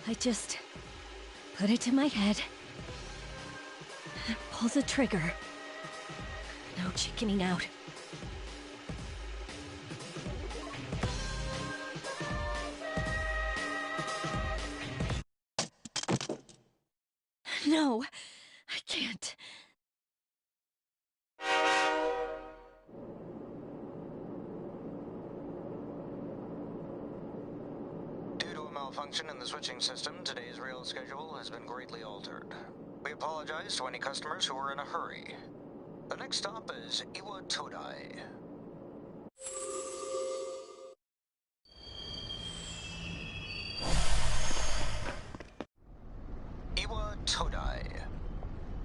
I just put it to my head, pull the trigger. No chickening out. No, I can't. Due to a malfunction in the switching system, today's rail schedule has been greatly altered. We apologize to any customers who are in a hurry. The next stop is Iwa Todai. Iwa Todai.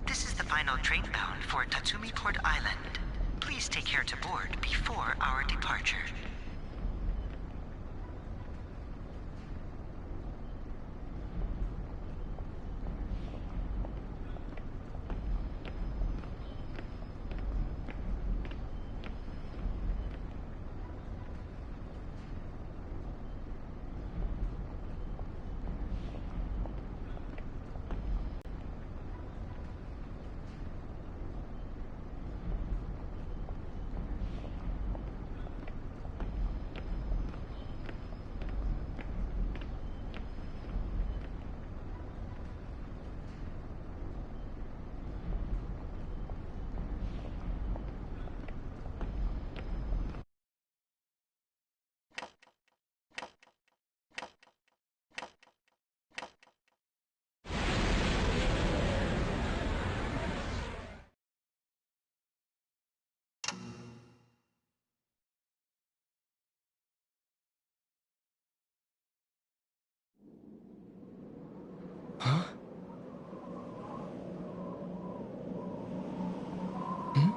This is the final train bound for Tatsumi Port Island. Please take care to board before our departure. Huh? Hmm?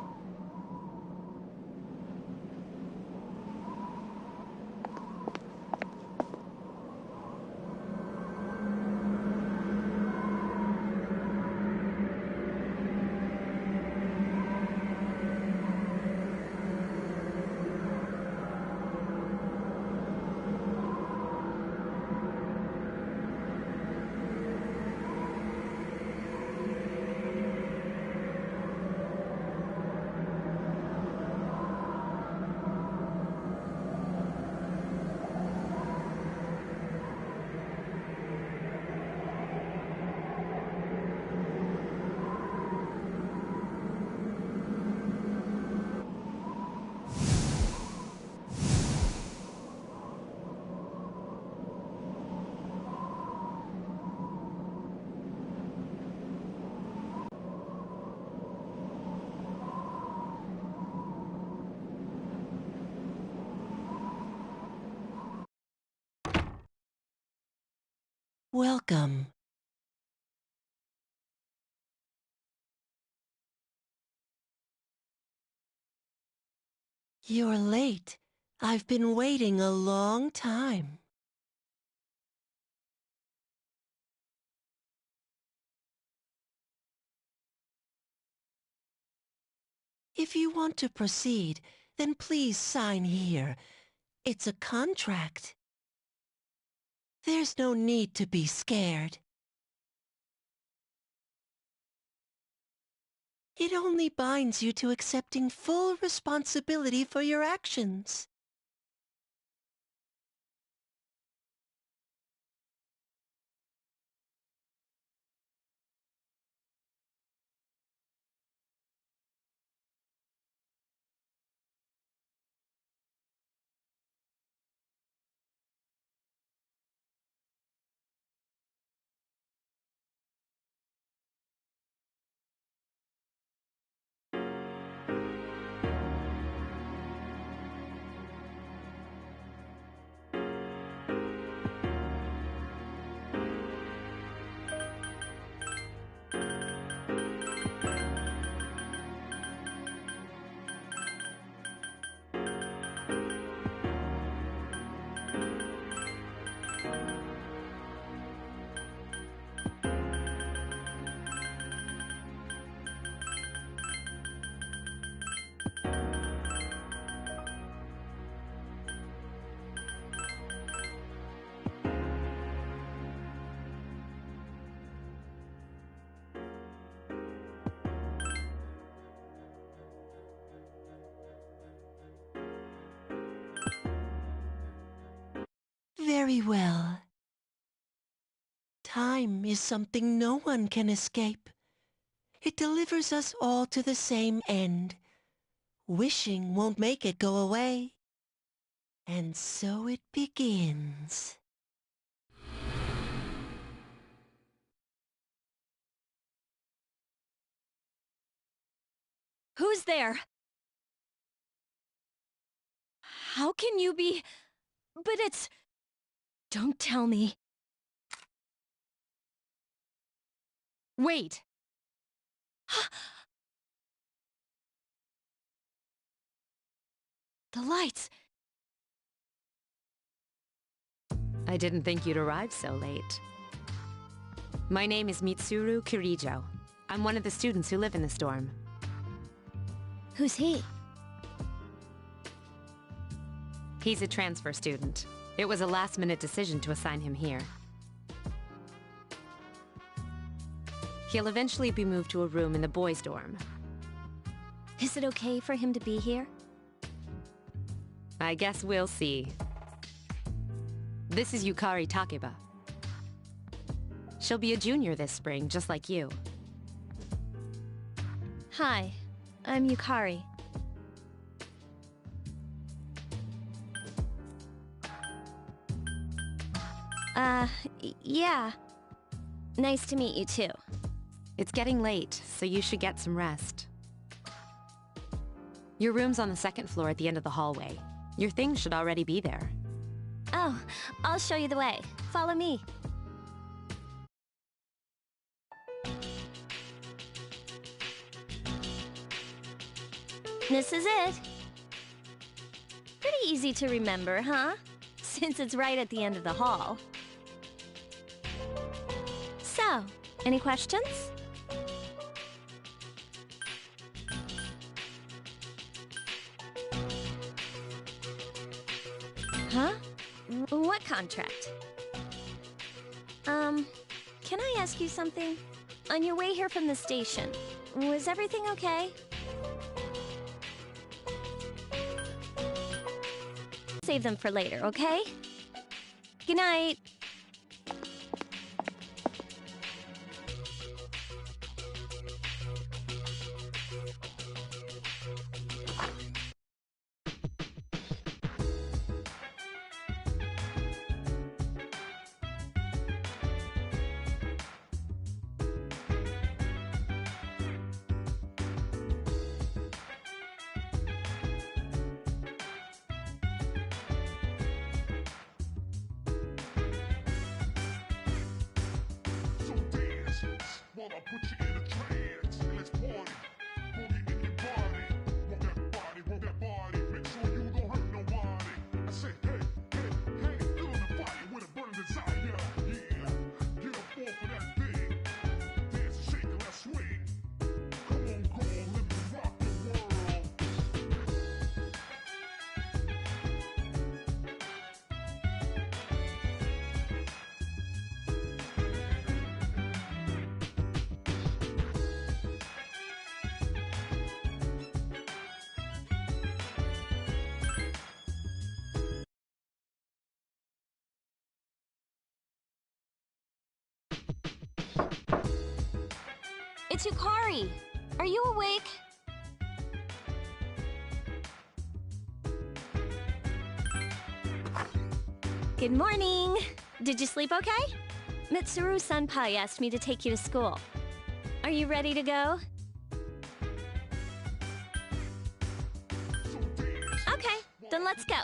Welcome. You're late. I've been waiting a long time. If you want to proceed, then please sign here. It's a contract. There's no need to be scared. It only binds you to accepting full responsibility for your actions. very well. Time is something no one can escape. It delivers us all to the same end. Wishing won't make it go away. And so it begins. Who's there? How can you be... But it's... Don't tell me. Wait. The lights. I didn't think you'd arrive so late. My name is Mitsuru Kirijo. I'm one of the students who live in the storm. Who's he? He's a transfer student. It was a last-minute decision to assign him here. He'll eventually be moved to a room in the boys' dorm. Is it okay for him to be here? I guess we'll see. This is Yukari Takeba. She'll be a junior this spring, just like you. Hi, I'm Yukari. Yeah. Nice to meet you too. It's getting late, so you should get some rest. Your room's on the second floor at the end of the hallway. Your things should already be there. Oh, I'll show you the way. Follow me. This is it. Pretty easy to remember, huh? Since it's right at the end of the hall. So, any questions? Huh? What contract? Can I ask you something? On your way here from the station, was everything okay? Save them for later, okay? Good night. I'll put you in a trance. Let's party. Boogie in your body. Want that body. Make sure you don't hurt nobody. I say, hey, feeling the fire with a burning desire. Yeah, get up off of that thing. Dance and shake and let's swing. Come on, girl, let me rock the world. It's Yukari. Are you awake? Good morning. Did you sleep okay? Mitsuru Senpai asked me to take you to school. Are you ready to go? Okay, then let's go.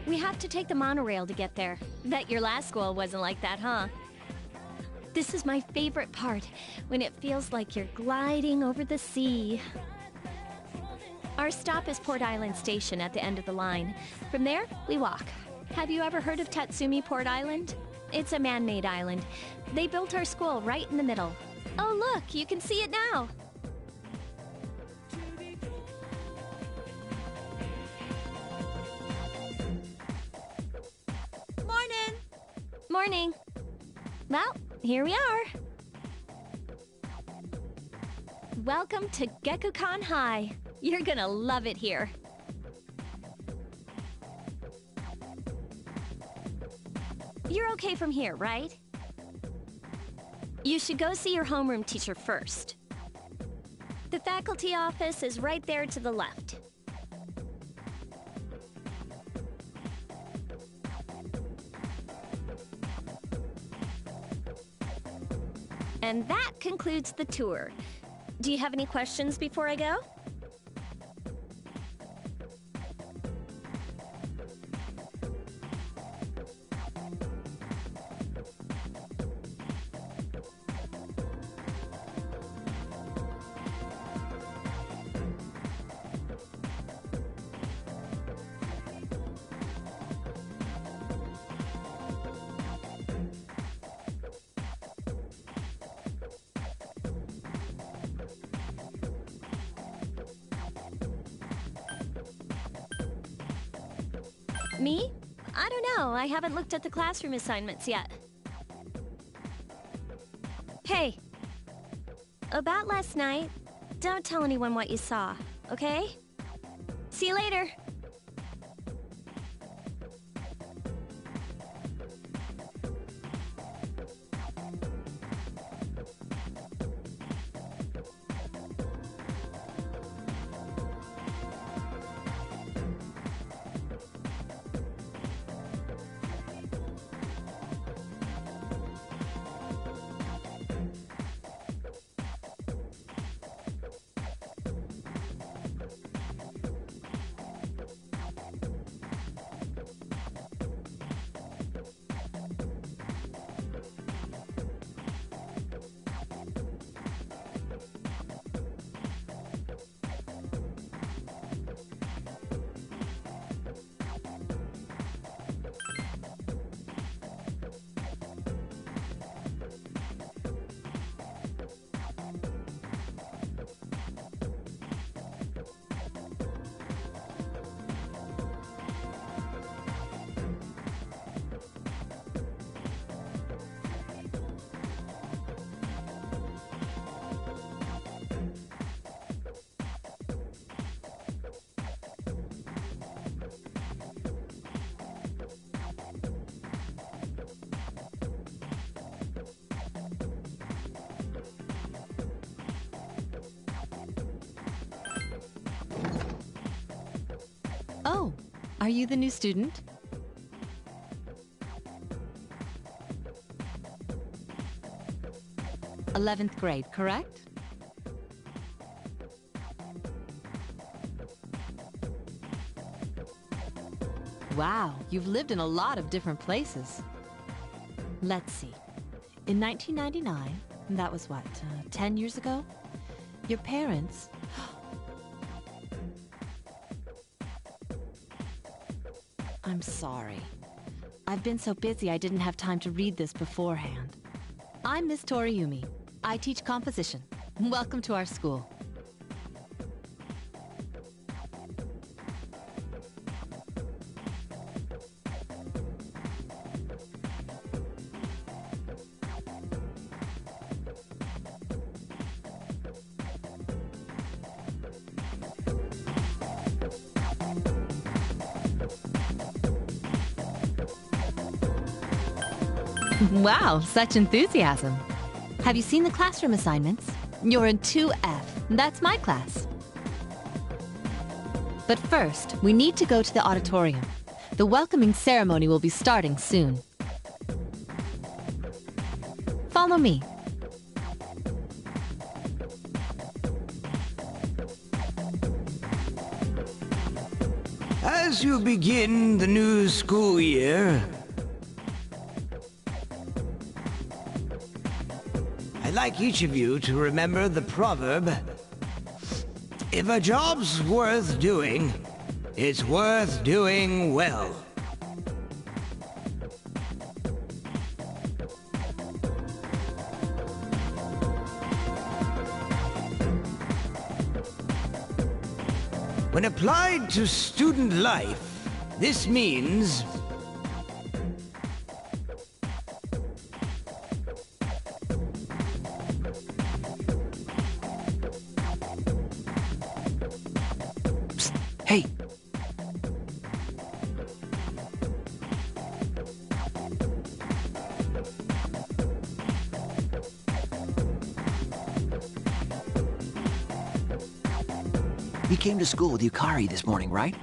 We have to take the monorail to get there. Bet your last school wasn't like that, huh? This is my favorite part, when it feels like you're gliding over the sea. Our stop is Port Island Station at the end of the line. From there, we walk. Have you ever heard of Tatsumi Port Island? It's a man-made island. They built our school right in the middle. Oh look, you can see it now! Morning! Morning. Well, here we are. Welcome to Gekkoukan High. You're gonna love it here. You're okay from here, right? You should go see your homeroom teacher first. The faculty office is right there to the left. And that concludes the tour. Do you have any questions before I go? Me? I don't know. I haven't looked at the classroom assignments yet. Hey. About last night, don't tell anyone what you saw, okay? See you later. Oh, are you the new student? '11th grade, correct? Wow, you've lived in a lot of different places. Let's see. In 1999, that was what, 10 years ago? Your parents... I'm sorry. I've been so busy I didn't have time to read this beforehand. I'm Miss Toriumi. I teach composition. Welcome to our school. Wow, such enthusiasm. Have you seen the classroom assignments? You're in 2F. That's my class. But first, we need to go to the auditorium. The welcoming ceremony will be starting soon. Follow me. As you begin the new school year, I'd like each of you to remember the proverb, if a job's worth doing, it's worth doing well. When applied to student life, this means Hey. You came to school with Yukari this morning, right?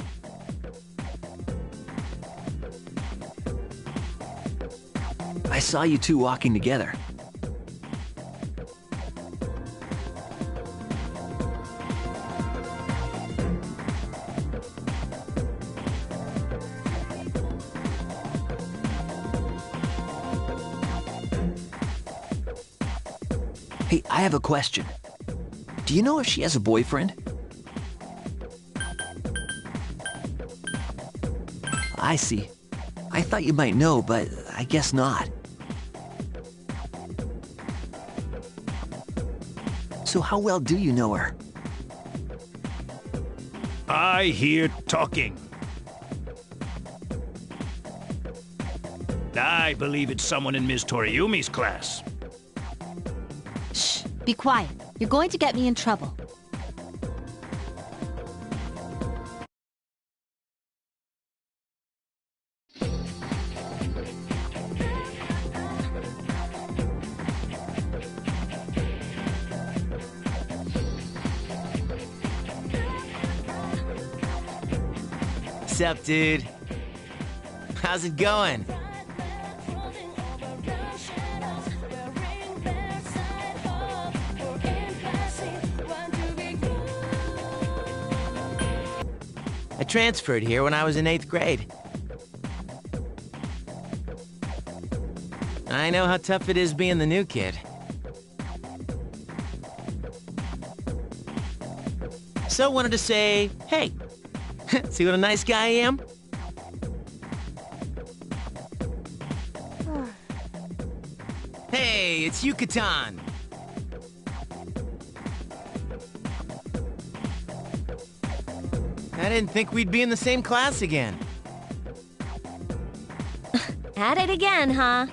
I saw you two walking together. Hey, I have a question. Do you know if she has a boyfriend? I see. I thought you might know, but I guess not. So how well do you know her? I hear talking. I believe it's someone in Ms. Toriumi's class. Shh, be quiet. You're going to get me in trouble. What's up, dude? How's it going? I transferred here when I was in 8th grade. I know how tough it is being the new kid. So wanted to say, hey, see what a nice guy I am? Hey, it's Yucatan. I didn't think we'd be in the same class again. At it again, huh?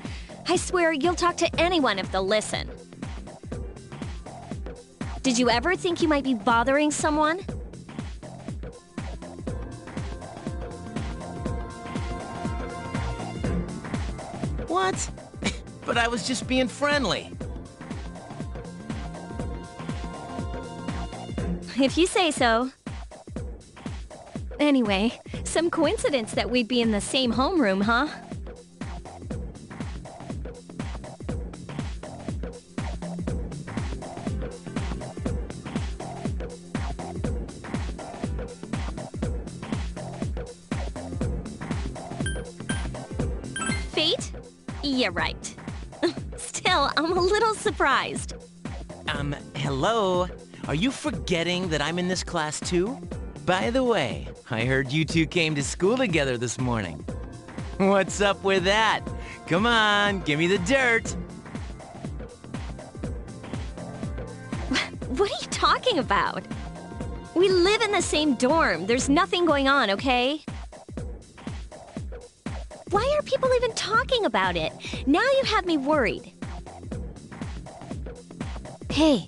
I swear you'll talk to anyone if they'll listen. Did you ever think you might be bothering someone? What? But I was just being friendly. If you say so. Anyway, some coincidence that we'd be in the same homeroom, huh? Fate? Yeah, right. Still, I'm a little surprised. Hello? Are you forgetting that I'm in this class too? By the way, I heard you two came to school together this morning. What's up with that? Come on, give me the dirt. What are you talking about? We live in the same dorm. There's nothing going on, okay? Why are people even talking about it? Now you have me worried. Hey.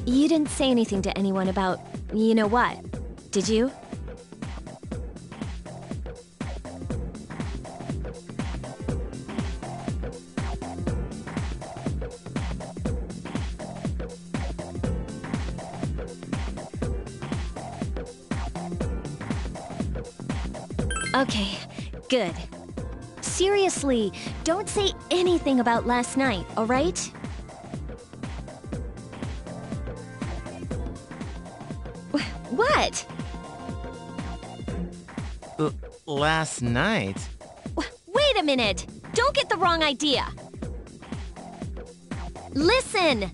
You didn't say anything to anyone about, you know what, did you? Okay, good. Seriously, don't say anything about last night, all right? What? Last night? Wait a minute! Don't get the wrong idea! Listen!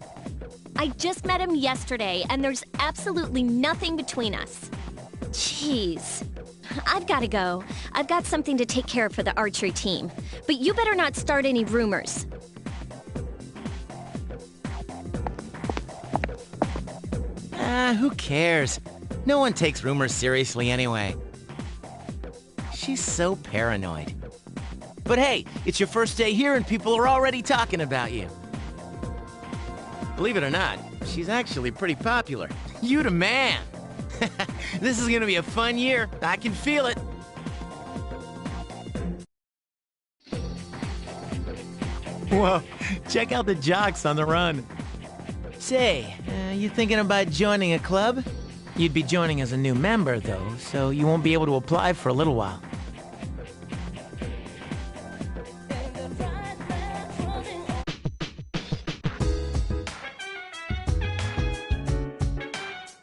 I just met him yesterday, and there's absolutely nothing between us. Jeez. I've gotta go. I've got something to take care of for the archery team. But you better not start any rumors. Who cares? No one takes rumors seriously anyway. She's so paranoid. But hey, it's your first day here and people are already talking about you. Believe it or not, she's actually pretty popular. You the man. This is gonna be a fun year. I can feel it. Whoa, check out the jocks on the run. Say, you thinking about joining a club? You'd be joining as a new member, though, so you won't be able to apply for a little while.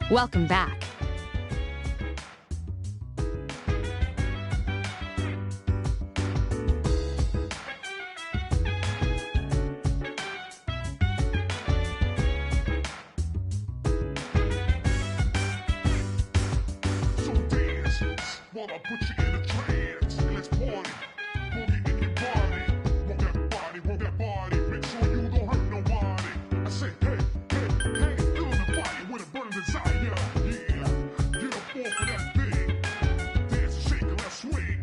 Welcome back. So dance, while I put you in a trance. Let's party, boogie in your body. Want that body, make sure you don't hurt nobody. I say, hey, hey, hey, feeling the fire with a burning desire. Yeah, get up off of that thing. Dance and shake and let's swing.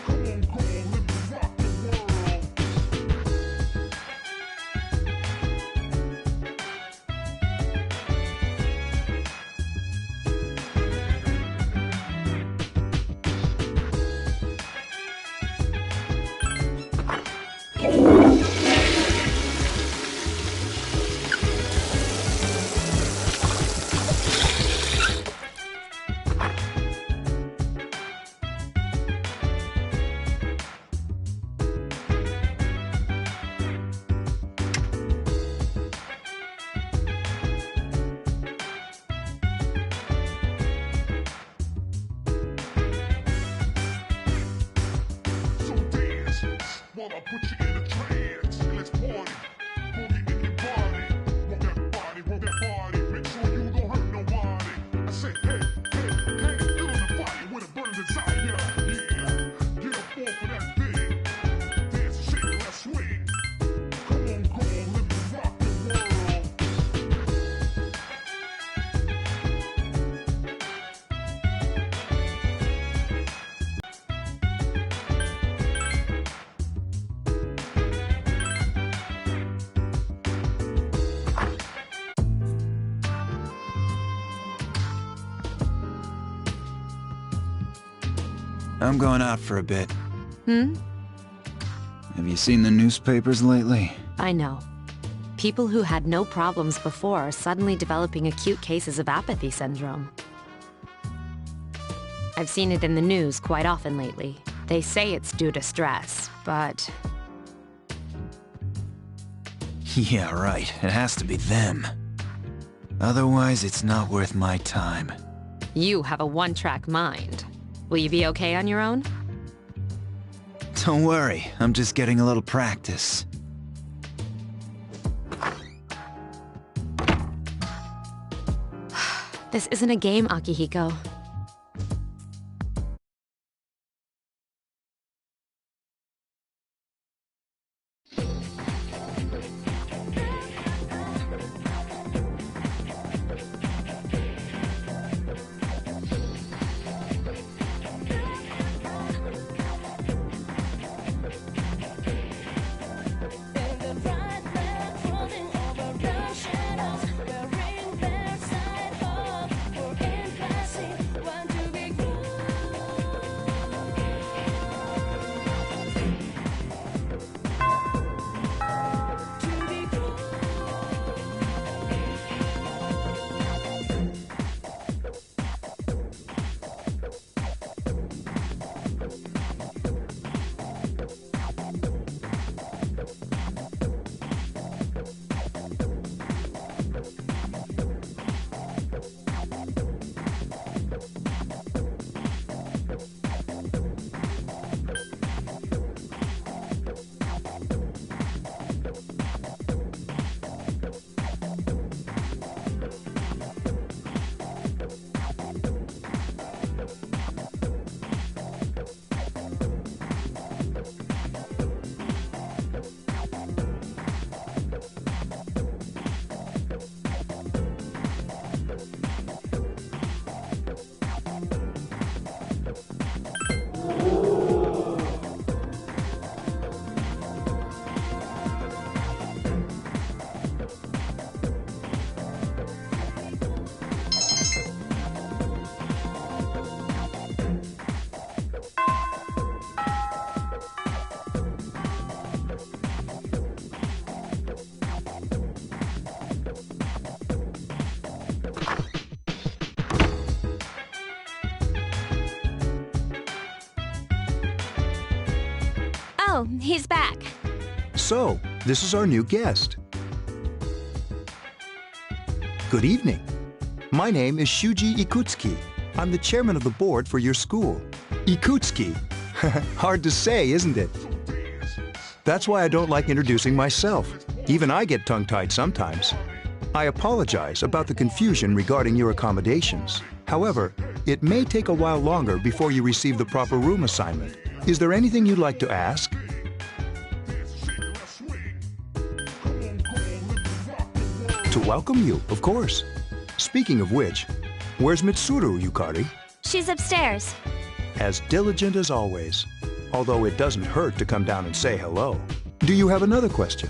Come on, girl, let me rock the world. So dance, while I put you in a trance. Let's party, boogie in your body. Want that body, make sure you don't hurt nobody. I say, hey, hey, hey, feeling the fire with a burning desire. Yeah, get up off of that thing. Dance and shake and let's swing. Come on, girl, let me rock the world. I'm going out for a bit. Hmm? Have you seen the newspapers lately? I know. People who had no problems before are suddenly developing acute cases of apathy syndrome. I've seen it in the news quite often lately. They say it's due to stress, but... Yeah, right. It has to be them. Otherwise, it's not worth my time. You have a one-track mind. Will you be okay on your own? Don't worry, I'm just getting a little practice. This isn't a game, Akihiko. Shadows, wearing their side up, we're in classic. He's back. So, this is our new guest. Good evening. My name is Shuji Ikutsuki. I'm the chairman of the board for your school. Ikutsuki. Hard to say, isn't it? That's why I don't like introducing myself. Even I get tongue-tied sometimes. I apologize about the confusion regarding your accommodations. However, it may take a while longer before you receive the proper room assignment. Is there anything you'd like to ask? To welcome you, of course. Speaking of which, where's Mitsuru, Yukari? She's upstairs. As diligent as always. Although it doesn't hurt to come down and say hello. Do you have another question?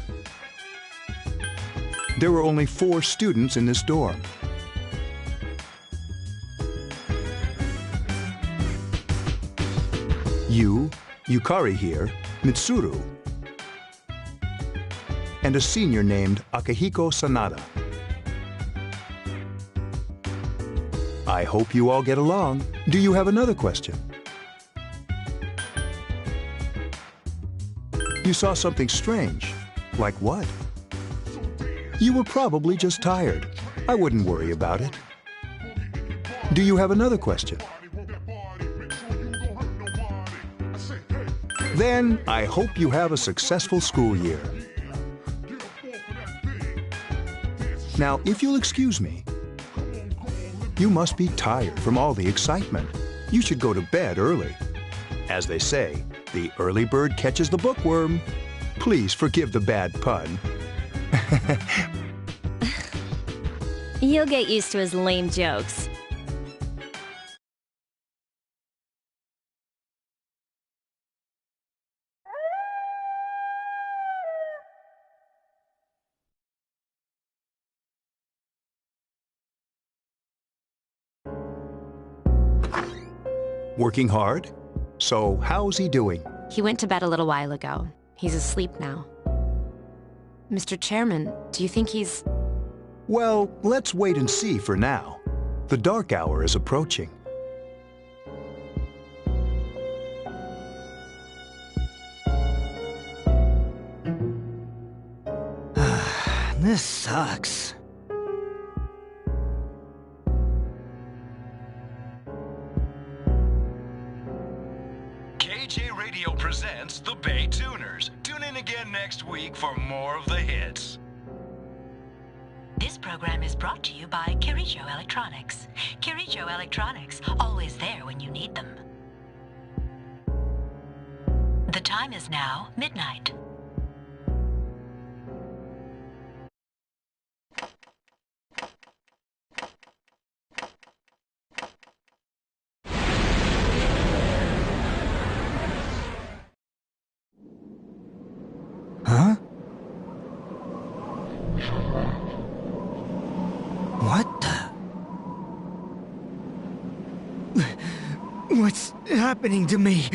There were only 4 students in this dorm. You, Yukari here, Mitsuru, and a senior named Akihiko Sanada. I hope you all get along. Do you have another question? You saw something strange. Like what? You were probably just tired. I wouldn't worry about it. Do you have another question? Then, I hope you have a successful school year. Now, if you'll excuse me, you must be tired from all the excitement. You should go to bed early. As they say, the early bird catches the bookworm. Please forgive the bad pun. You'll get used to his lame jokes. Working hard? So, how's he doing? He went to bed a little while ago. He's asleep now. Mr. Chairman, do you think he's... Well, let's wait and see for now. The dark hour is approaching. This sucks. KJ Radio presents the Bay Tuners. Tune in again next week for more of the hits. This program is brought to you by Kirijo Electronics. Kirijo Electronics, always there when you need them. The time is now midnight. Huh? What the... What's happening to me?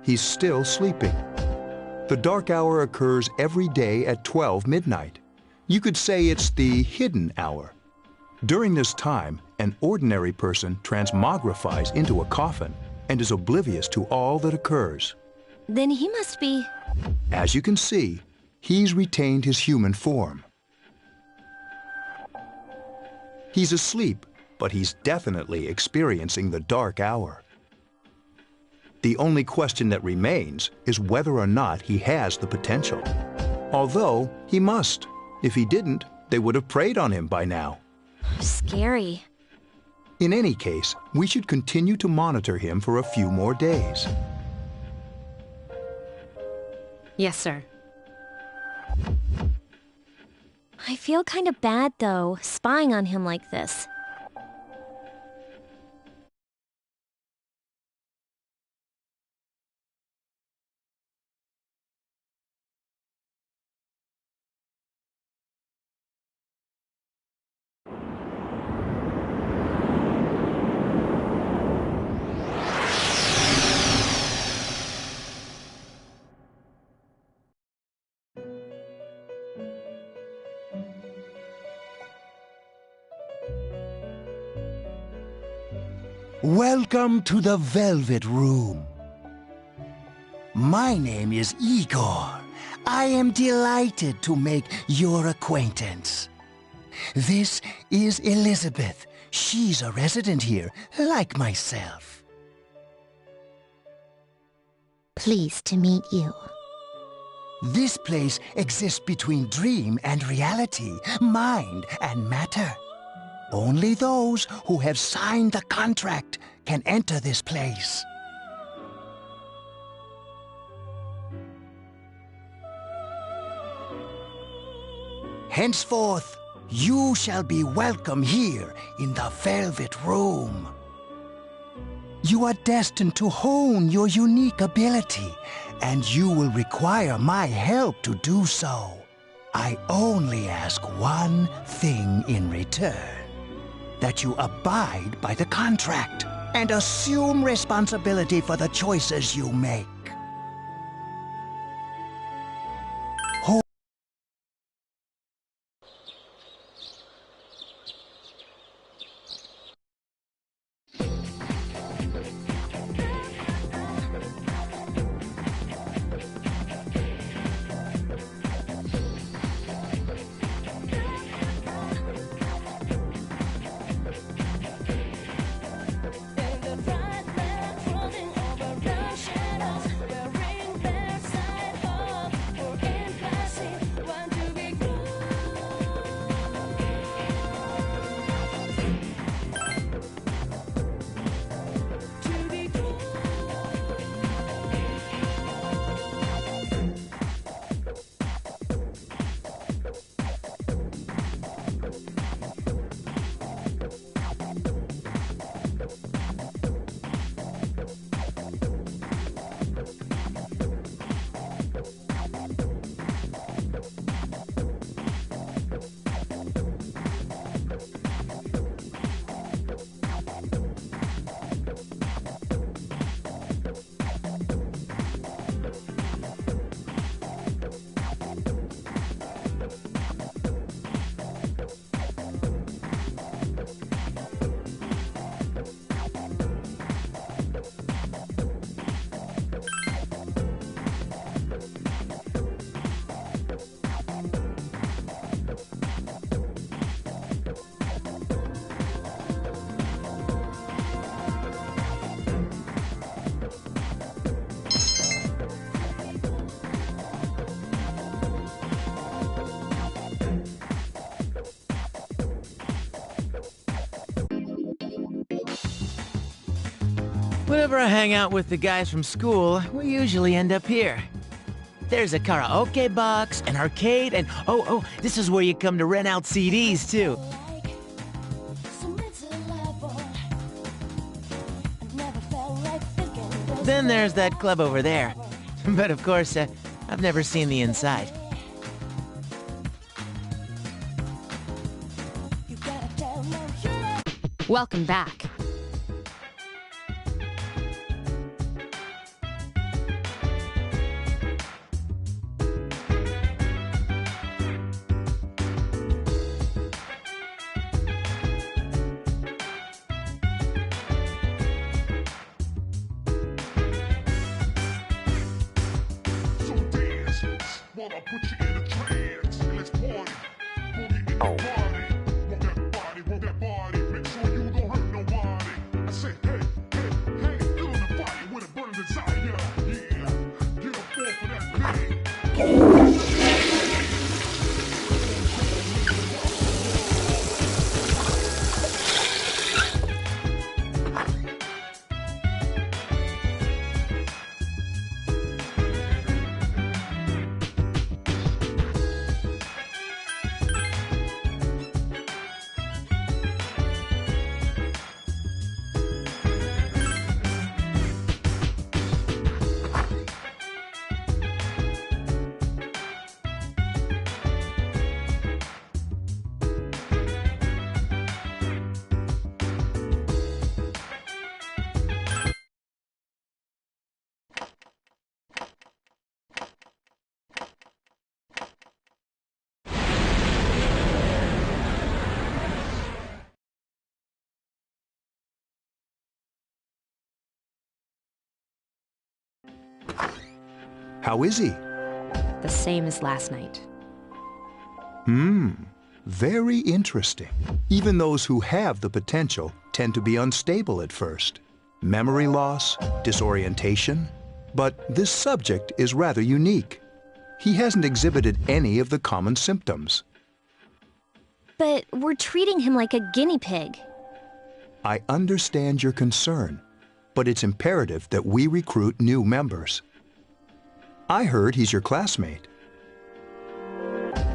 He's still sleeping. The dark hour occurs every day at 12 midnight. You could say it's the hidden hour. During this time, an ordinary person transmogrifies into a coffin and is oblivious to all that occurs. Then he must be... As you can see, he's retained his human form. He's asleep, but he's definitely experiencing the dark hour. The only question that remains is whether or not he has the potential. Although, he must. If he didn't, they would have preyed on him by now. Scary. In any case, we should continue to monitor him for a few more days. Yes, sir. I feel kind of bad, though, spying on him like this. Welcome to the Velvet Room. My name is Igor. I am delighted to make your acquaintance. This is Elizabeth. She's a resident here, like myself. Pleased to meet you. This place exists between dream and reality, mind and matter. Only those who have signed the contract can enter this place. Henceforth, you shall be welcome here in the Velvet Room. You are destined to hone your unique ability, and you will require my help to do so. I only ask one thing in return: that you abide by the contract and assume responsibility for the choices you make. Whenever I hang out with the guys from school, we usually end up here. There's a karaoke box, an arcade, and oh, this is where you come to rent out CDs, too. Then there's that club over there. But of course, I've never seen the inside. Welcome back. Wanna put you in a trance, let's party. Put me in the party. Want that body, make sure you don't hurt nobody. I say, hey, fill in the fire with a burning desire. Yeah, get up for that thing. How is he? The same as last night. Very interesting. Even those who have the potential tend to be unstable at first. Memory loss, disorientation. But this subject is rather unique. He hasn't exhibited any of the common symptoms. But we're treating him like a guinea pig. I understand your concern, but it's imperative that we recruit new members. I heard he's your classmate.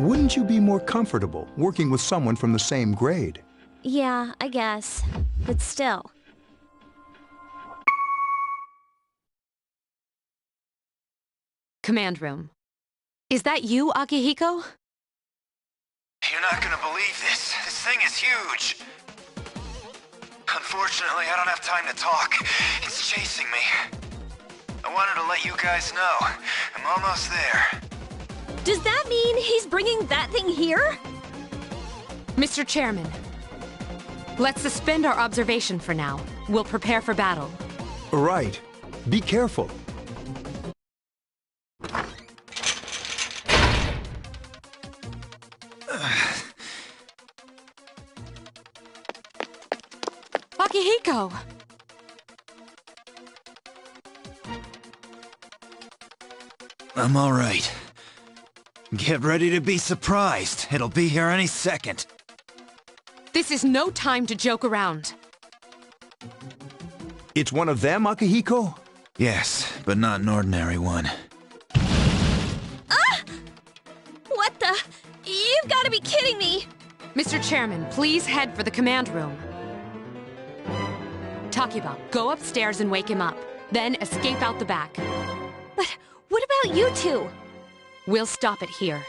Wouldn't you be more comfortable working with someone from the same grade? Yeah, I guess. But still. Command room. Is that you, Akihiko? You're not gonna believe this. This thing is huge. Unfortunately, I don't have time to talk. It's chasing me. I wanted to let you guys know. I'm almost there. Does that mean he's bringing that thing here? Mr. Chairman, let's suspend our observation for now. We'll prepare for battle. Right. Be careful. Akihiko! I'm all right. Get ready to be surprised. It'll be here any second. This is no time to joke around. It's one of them, Akihiko? Yes, but not an ordinary one. Ah! What the? You've got to be kidding me! Mr. Chairman, please head for the command room. Takiba, go upstairs and wake him up. Then escape out the back. But what about you two? We'll stop it here.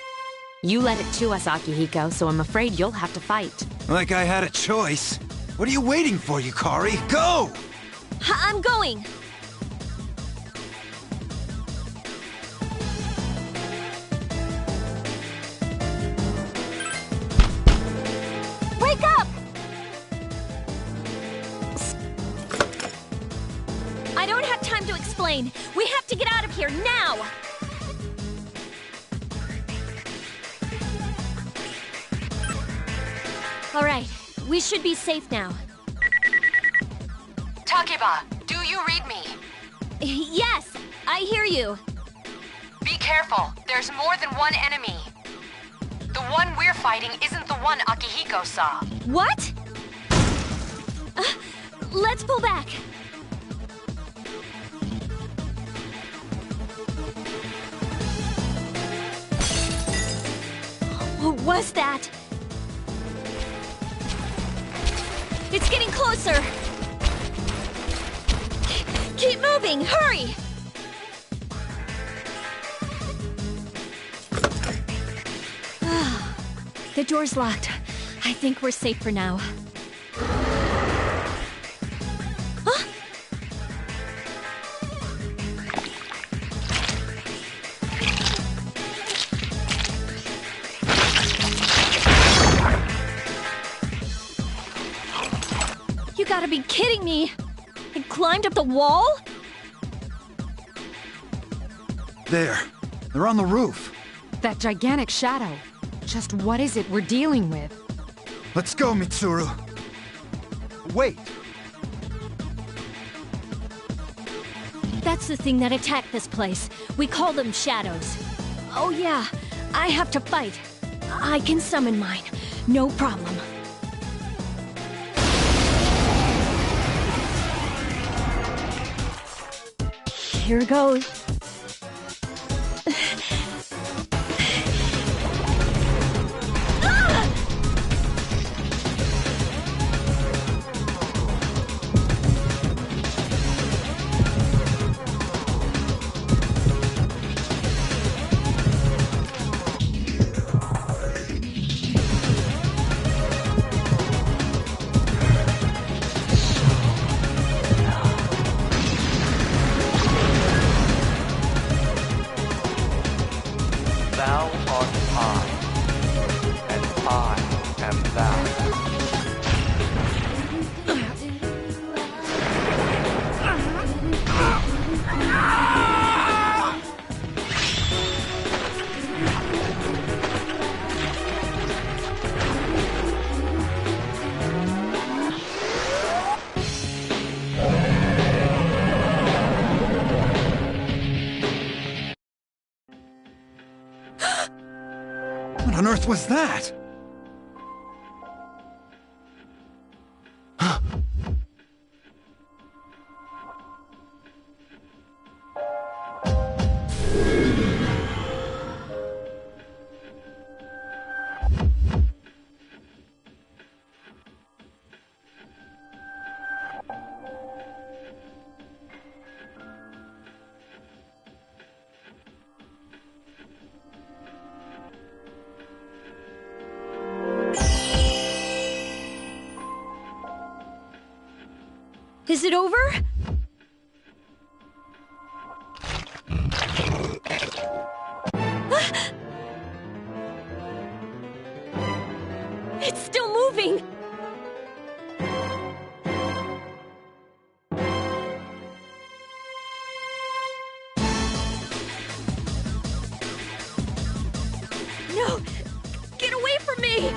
You led it to us, Akihiko, so I'm afraid you'll have to fight. Like I had a choice. What are you waiting for, Yukari? Go! I'm going! Wake up! I don't have time to explain. We have to get out of here now! All right, we should be safe now. Takiba, do you read me? Yes, I hear you. Be careful. There's more than one enemy. The one we're fighting isn't the one Akihiko saw. What? Let's pull back. What was that? It's getting closer! Keep moving! Hurry! The door's locked. I think we're safe for now. Huh? You gotta be kidding me! I climbed up the wall? There. They're on the roof. That gigantic shadow. Just what is it we're dealing with? Let's go, Mitsuru. Wait. That's the thing that attacked this place. We call them shadows. Oh yeah, I have to fight. I can summon mine. No problem. Here goes. Thou art I, and I am thou. What on earth was that? Is it over? It's still moving! No! Get away from me!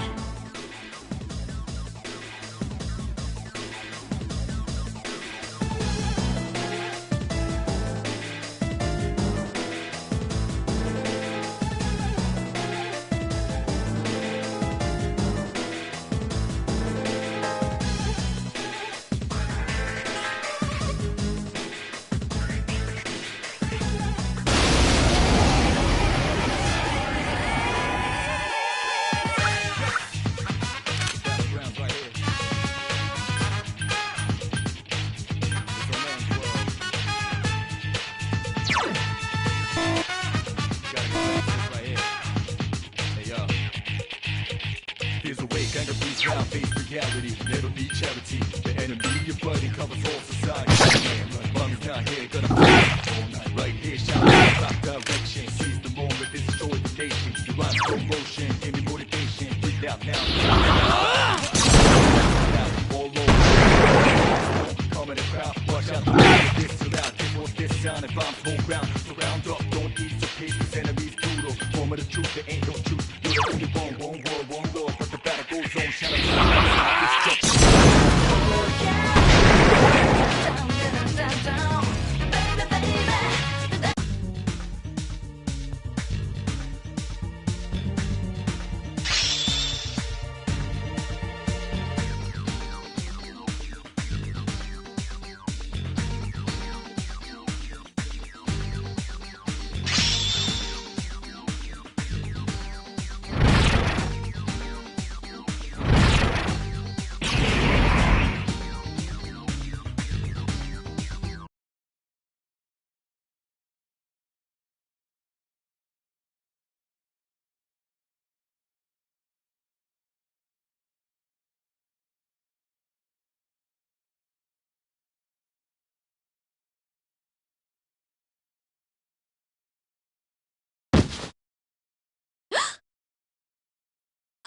Here's a way, kind of reach out, face reality. Never be charity. The enemy, your buddy, covers all society. Mommy's not here, gonna fight all night. Right here, shout out, rock direction. Seize the moment, destroy the nation. You rhyme slow motion, give me motivation. Breathe out now. All over. Coming and proud, watch out the way. This till out, this was this sound. If I'm home ground, surround up, don't ease your pace. This enemy's brutal. Form of the truth, there ain't no truth. You're the only one world, one Lord. But the battle goes on,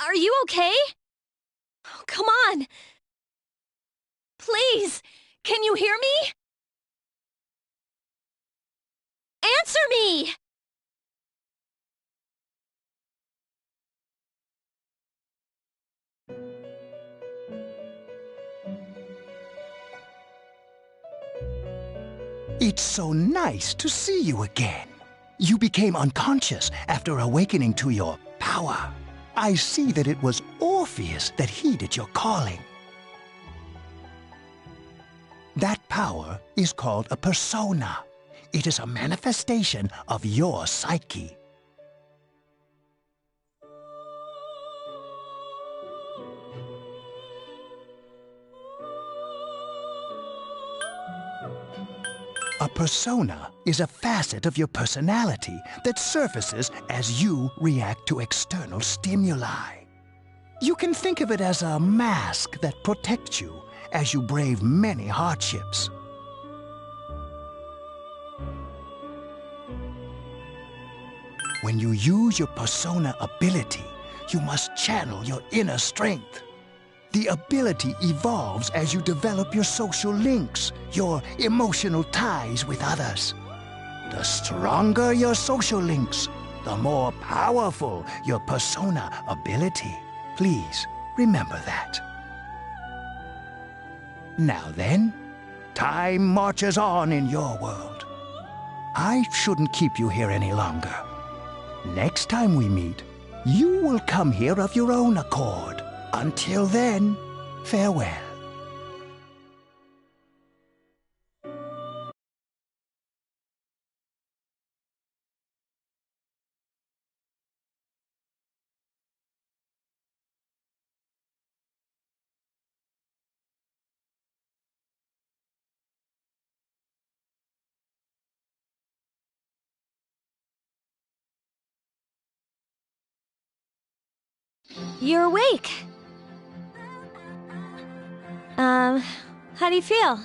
Are you okay? Oh, come on! Please! Can you hear me? Answer me! It's so nice to see you again. You became unconscious after awakening to your power. I see that it was Orpheus that heeded your calling. That power is called a persona. It is a manifestation of your psyche. A persona is a facet of your personality that surfaces as you react to external stimuli. You can think of it as a mask that protects you as you brave many hardships. When you use your persona ability, you must channel your inner strength. The ability evolves as you develop your social links, your emotional ties with others. The stronger your social links, the more powerful your persona ability. Please remember that. Now then, time marches on in your world. I shouldn't keep you here any longer. Next time we meet, you will come here of your own accord. Until then, farewell. You're awake. How do you feel?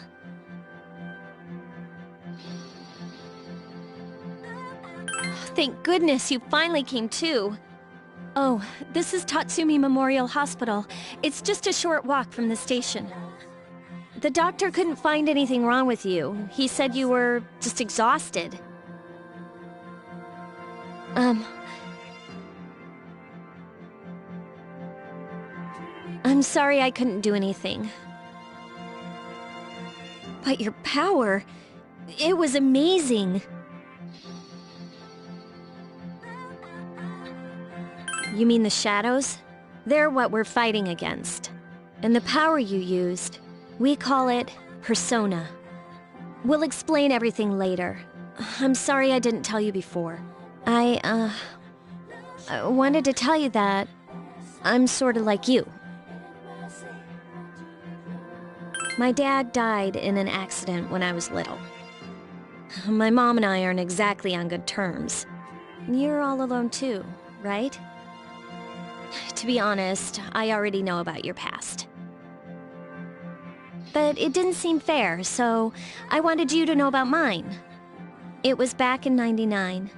Thank goodness you finally came to. Oh, this is Tatsumi Memorial Hospital. It's just a short walk from the station. The doctor couldn't find anything wrong with you. He said you were just exhausted. I'm sorry I couldn't do anything. But your power, it was amazing. You mean the shadows? They're what we're fighting against. And the power you used, we call it persona. We'll explain everything later. I'm sorry I didn't tell you before. I wanted to tell you that I'm sort of like you. My dad died in an accident when I was little. My mom and I aren't exactly on good terms. You're all alone too, right? To be honest, I already know about your past. But it didn't seem fair, so I wanted you to know about mine. It was back in '99.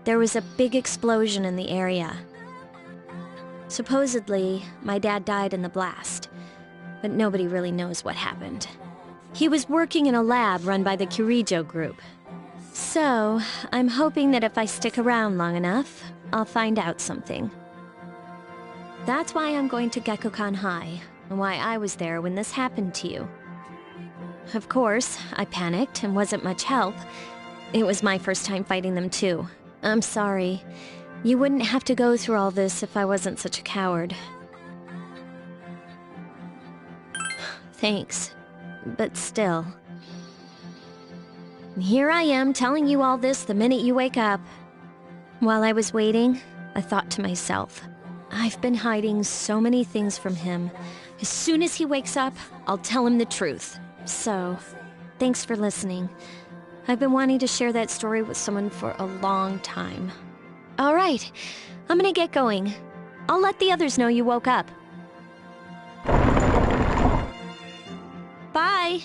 There was a big explosion in the area. Supposedly, my dad died in the blast, but nobody really knows what happened. He was working in a lab run by the Kirijo group. So, I'm hoping that if I stick around long enough, I'll find out something. That's why I'm going to Gekukan High, and why I was there when this happened to you. Of course, I panicked and wasn't much help. It was my first time fighting them too. I'm sorry. You wouldn't have to go through all this if I wasn't such a coward. Thanks. But still. Here I am telling you all this the minute you wake up. While I was waiting, I thought to myself, I've been hiding so many things from him. As soon as he wakes up, I'll tell him the truth. So, thanks for listening. I've been wanting to share that story with someone for a long time. All right, I'm gonna get going. I'll let the others know you woke up. Bye!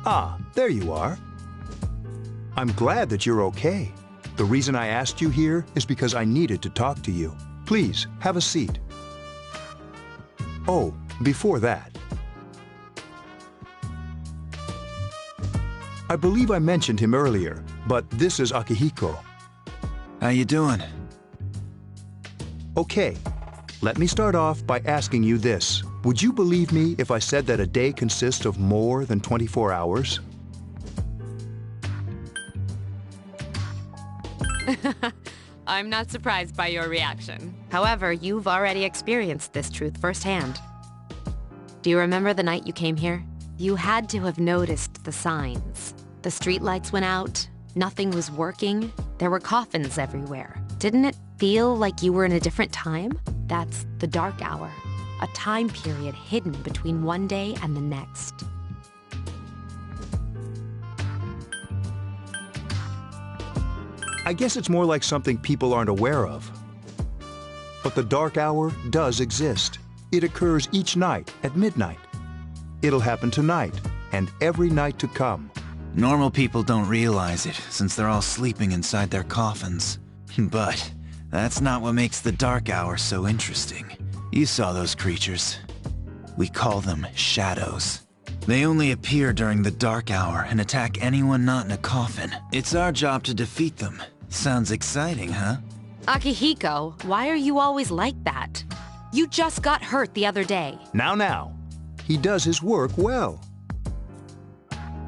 Ah, there you are. I'm glad that you're okay. The reason I asked you here is because I needed to talk to you. Please, have a seat. Oh, before that, I believe I mentioned him earlier, but this is Akihiko. How you doing? Okay, let me start off by asking you this. Would you believe me if I said that a day consists of more than 24 hours? I'm not surprised by your reaction. However, you've already experienced this truth firsthand. Do you remember the night you came here? You had to have noticed the signs. The streetlights went out, nothing was working, there were coffins everywhere. Didn't it feel like you were in a different time? That's the dark hour, a time period hidden between one day and the next. I guess it's more like something people aren't aware of. But the dark hour does exist. It occurs each night at midnight. It'll happen tonight and every night to come. Normal people don't realize it, since they're all sleeping inside their coffins. But that's not what makes the dark hour so interesting. You saw those creatures. We call them shadows. They only appear during the dark hour and attack anyone not in a coffin. It's our job to defeat them. Sounds exciting, huh? Akihiko, why are you always like that? You just got hurt the other day. Now. He does his work well.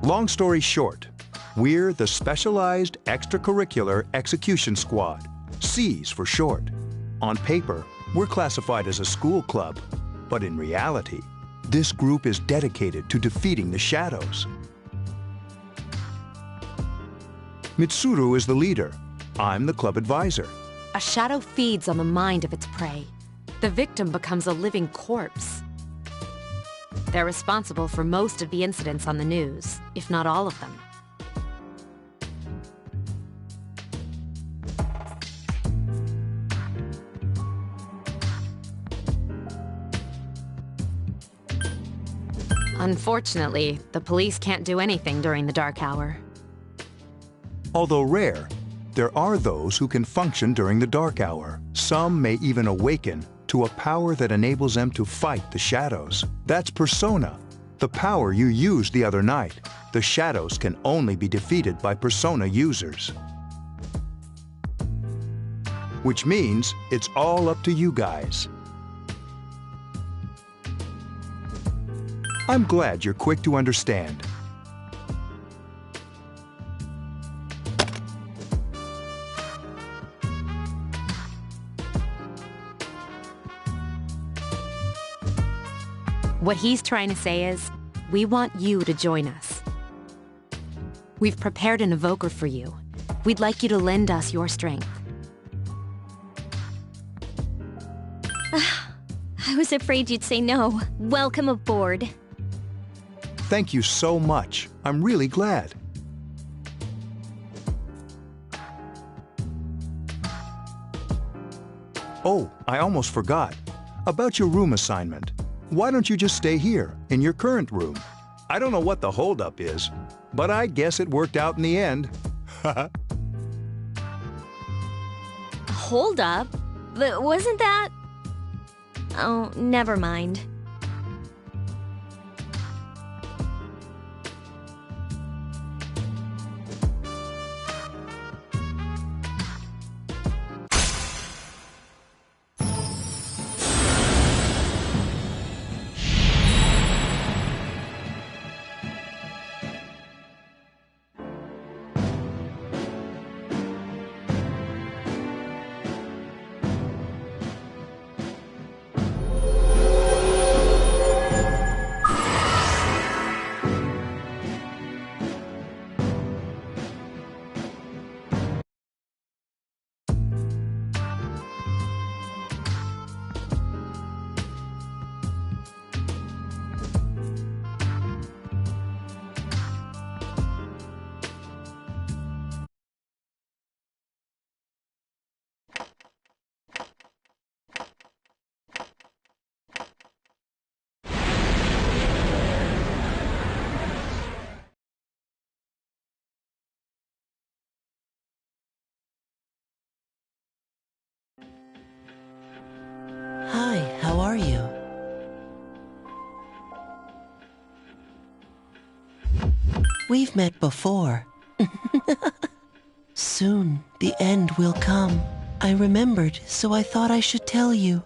Long story short, we're the Specialized Extracurricular Execution Squad, SEAS for short. On paper, we're classified as a school club, but in reality, this group is dedicated to defeating the shadows. Mitsuru is the leader. I'm the club advisor. A shadow feeds on the mind of its prey. The victim becomes a living corpse. They're responsible for most of the incidents on the news, if not all of them. Unfortunately, the police can't do anything during the dark hour. Although rare, there are those who can function during the dark hour. Some may even awaken to a power that enables them to fight the shadows. That's Persona, the power you used the other night. The shadows can only be defeated by Persona users. Which means it's all up to you guys. I'm glad you're quick to understand. What he's trying to say is, we want you to join us. We've prepared an evoker for you. We'd like you to lend us your strength. I was afraid you'd say no. Welcome aboard. Thank you so much. I'm really glad. Oh, I almost forgot. About your room assignment. Why don't you just stay here, in your current room? I don't know what the holdup is, but I guess it worked out in the end. Hold up? But wasn't that... Oh, never mind. we've met before. Soon, the end will come. I remembered, so I thought I should tell you.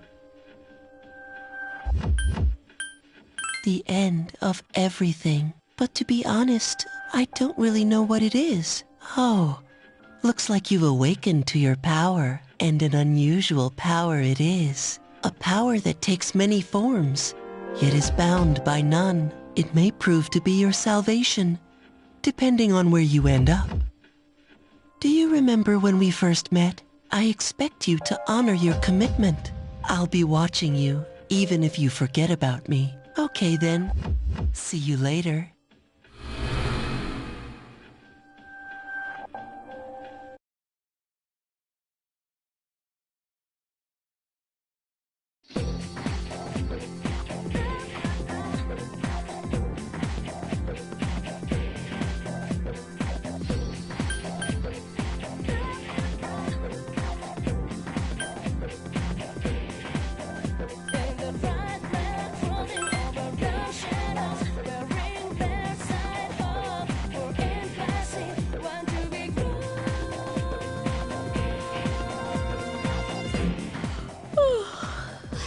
The end of everything. But to be honest, I don't really know what it is. Oh, looks like you've awakened to your power, and an unusual power it is. A power that takes many forms, yet is bound by none. It may prove to be your salvation, depending on where you end up. Do you remember when we first met? I expect you to honor your commitment. I'll be watching you, even if you forget about me. Okay then, see you later.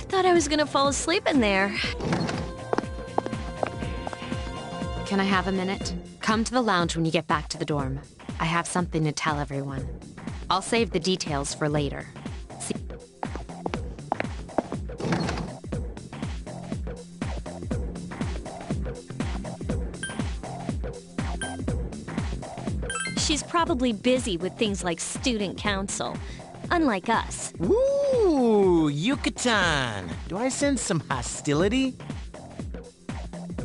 Thought I was gonna fall asleep in there. Can I have a minute? Come to the lounge when you get back to the dorm. I have something to tell everyone. I'll save the details for later. See. She's probably busy with things like student council, unlike us. Ooh, Yucatan! Do I sense some hostility?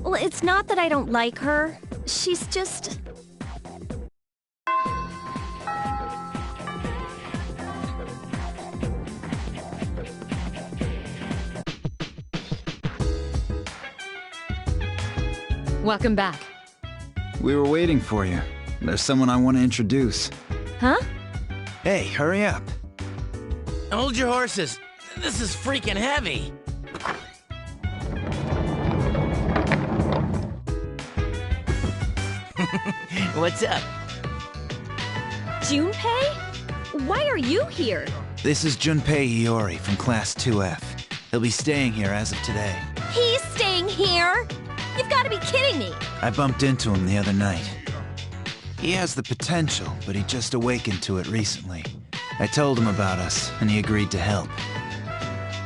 Well, it's not that I don't like her. She's just... Welcome back. We were waiting for you. There's someone I want to introduce. Huh? Hey, hurry up. Hold your horses. This is freaking heavy. What's up? Junpei? Why are you here? This is Junpei Iori from Class 2F. He'll be staying here as of today. He's staying here? You've got to be kidding me. I bumped into him the other night. He has the potential, but he just awakened to it recently. I told him about us, and he agreed to help.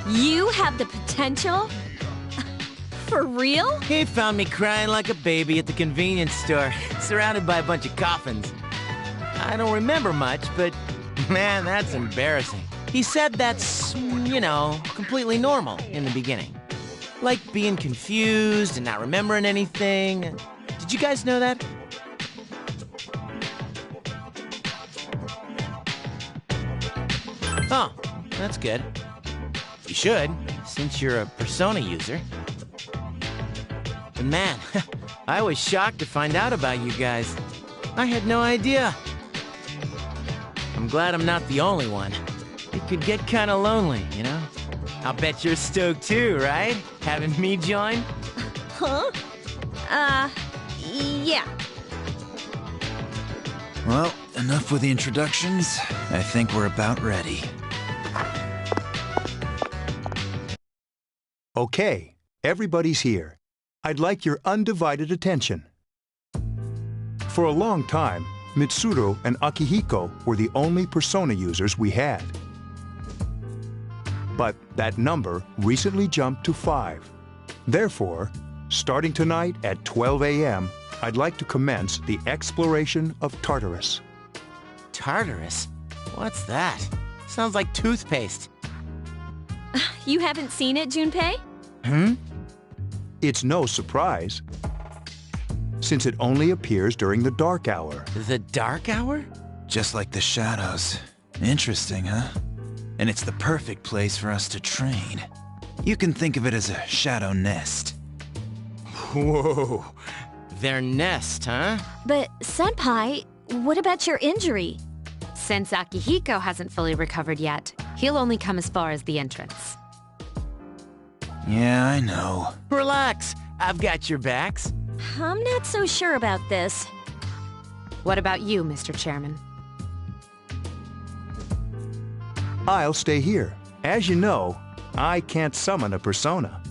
You have the potential? For real? He found me crying like a baby at the convenience store, surrounded by a bunch of coffins. I don't remember much, but man, that's embarrassing. He said that's, you know, completely normal in the beginning. Like being confused and not remembering anything. Did you guys know that? Oh, that's good. You should, since you're a Persona user. But man, I was shocked to find out about you guys. I had no idea. I'm glad I'm not the only one. It could get kinda lonely, you know? I'll bet you're stoked too, right? Having me join? Huh? Yeah. Well, enough with the introductions. I think we're about ready. Okay, everybody's here. I'd like your undivided attention. For a long time, Mitsuru and Akihiko were the only Persona users we had. But that number recently jumped to 5. Therefore, starting tonight at 12 a.m., I'd like to commence the exploration of Tartarus. Tartarus? What's that? Sounds like toothpaste. You haven't seen it, Junpei? It's no surprise, since it only appears during the dark hour. The dark hour? Just like the shadows. Interesting, huh? And it's the perfect place for us to train. You can think of it as a shadow nest. Whoa. Their nest, huh? But, Senpai, what about your injury? Since Akihiko hasn't fully recovered yet, he'll only come as far as the entrance. Yeah, I know. Relax. I've got your backs. I'm not so sure about this. What about you, Mr. Chairman? I'll stay here. As you know, I can't summon a persona.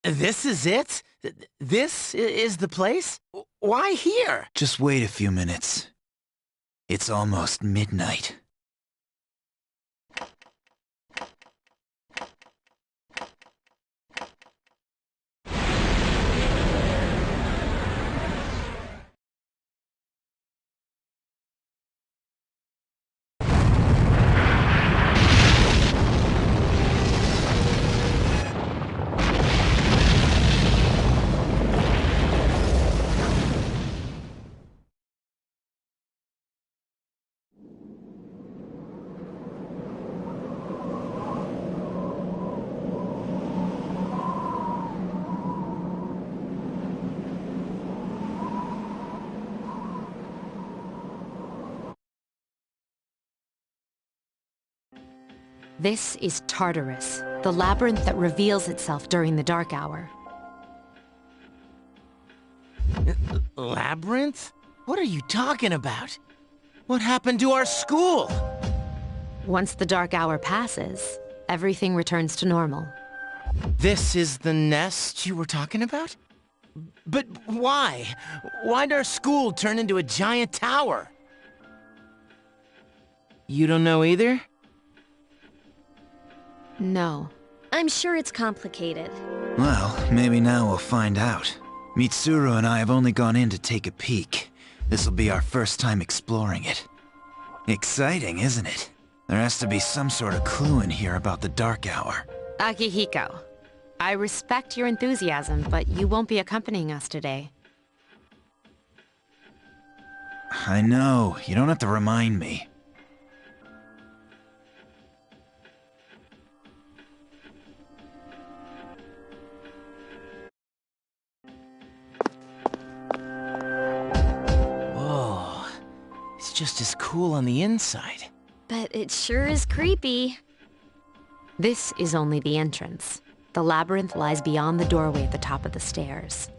This is it? This is the place? Why here? Just wait a few minutes. It's almost midnight. This is Tartarus, the labyrinth that reveals itself during the dark hour. Labyrinth? What are you talking about? What happened to our school? Once the dark hour passes, everything returns to normal. This is the nest you were talking about? But why? Why'd our school turn into a giant tower? You don't know either? No. I'm sure it's complicated. Well, maybe now we'll find out. Mitsuru and I have only gone in to take a peek. This'll be our first time exploring it. Exciting, isn't it? There has to be some sort of clue in here about the dark hour. Akihiko, I respect your enthusiasm, but you won't be accompanying us today. I know, you don't have to remind me. Whoa, it's just as cool on the inside. But it sure is creepy. This is only the entrance. The labyrinth lies beyond the doorway at the top of the stairs.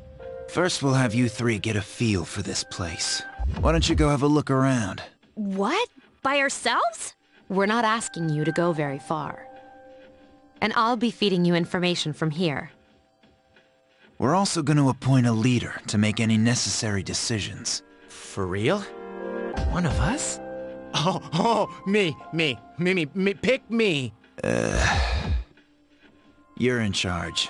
First we'll have you three get a feel for this place. Why don't you go have a look around? What? By ourselves? We're not asking you to go very far. And I'll be feeding you information from here. We're also going to appoint a leader to make any necessary decisions. For real? One of us? Me, pick me. You're in charge.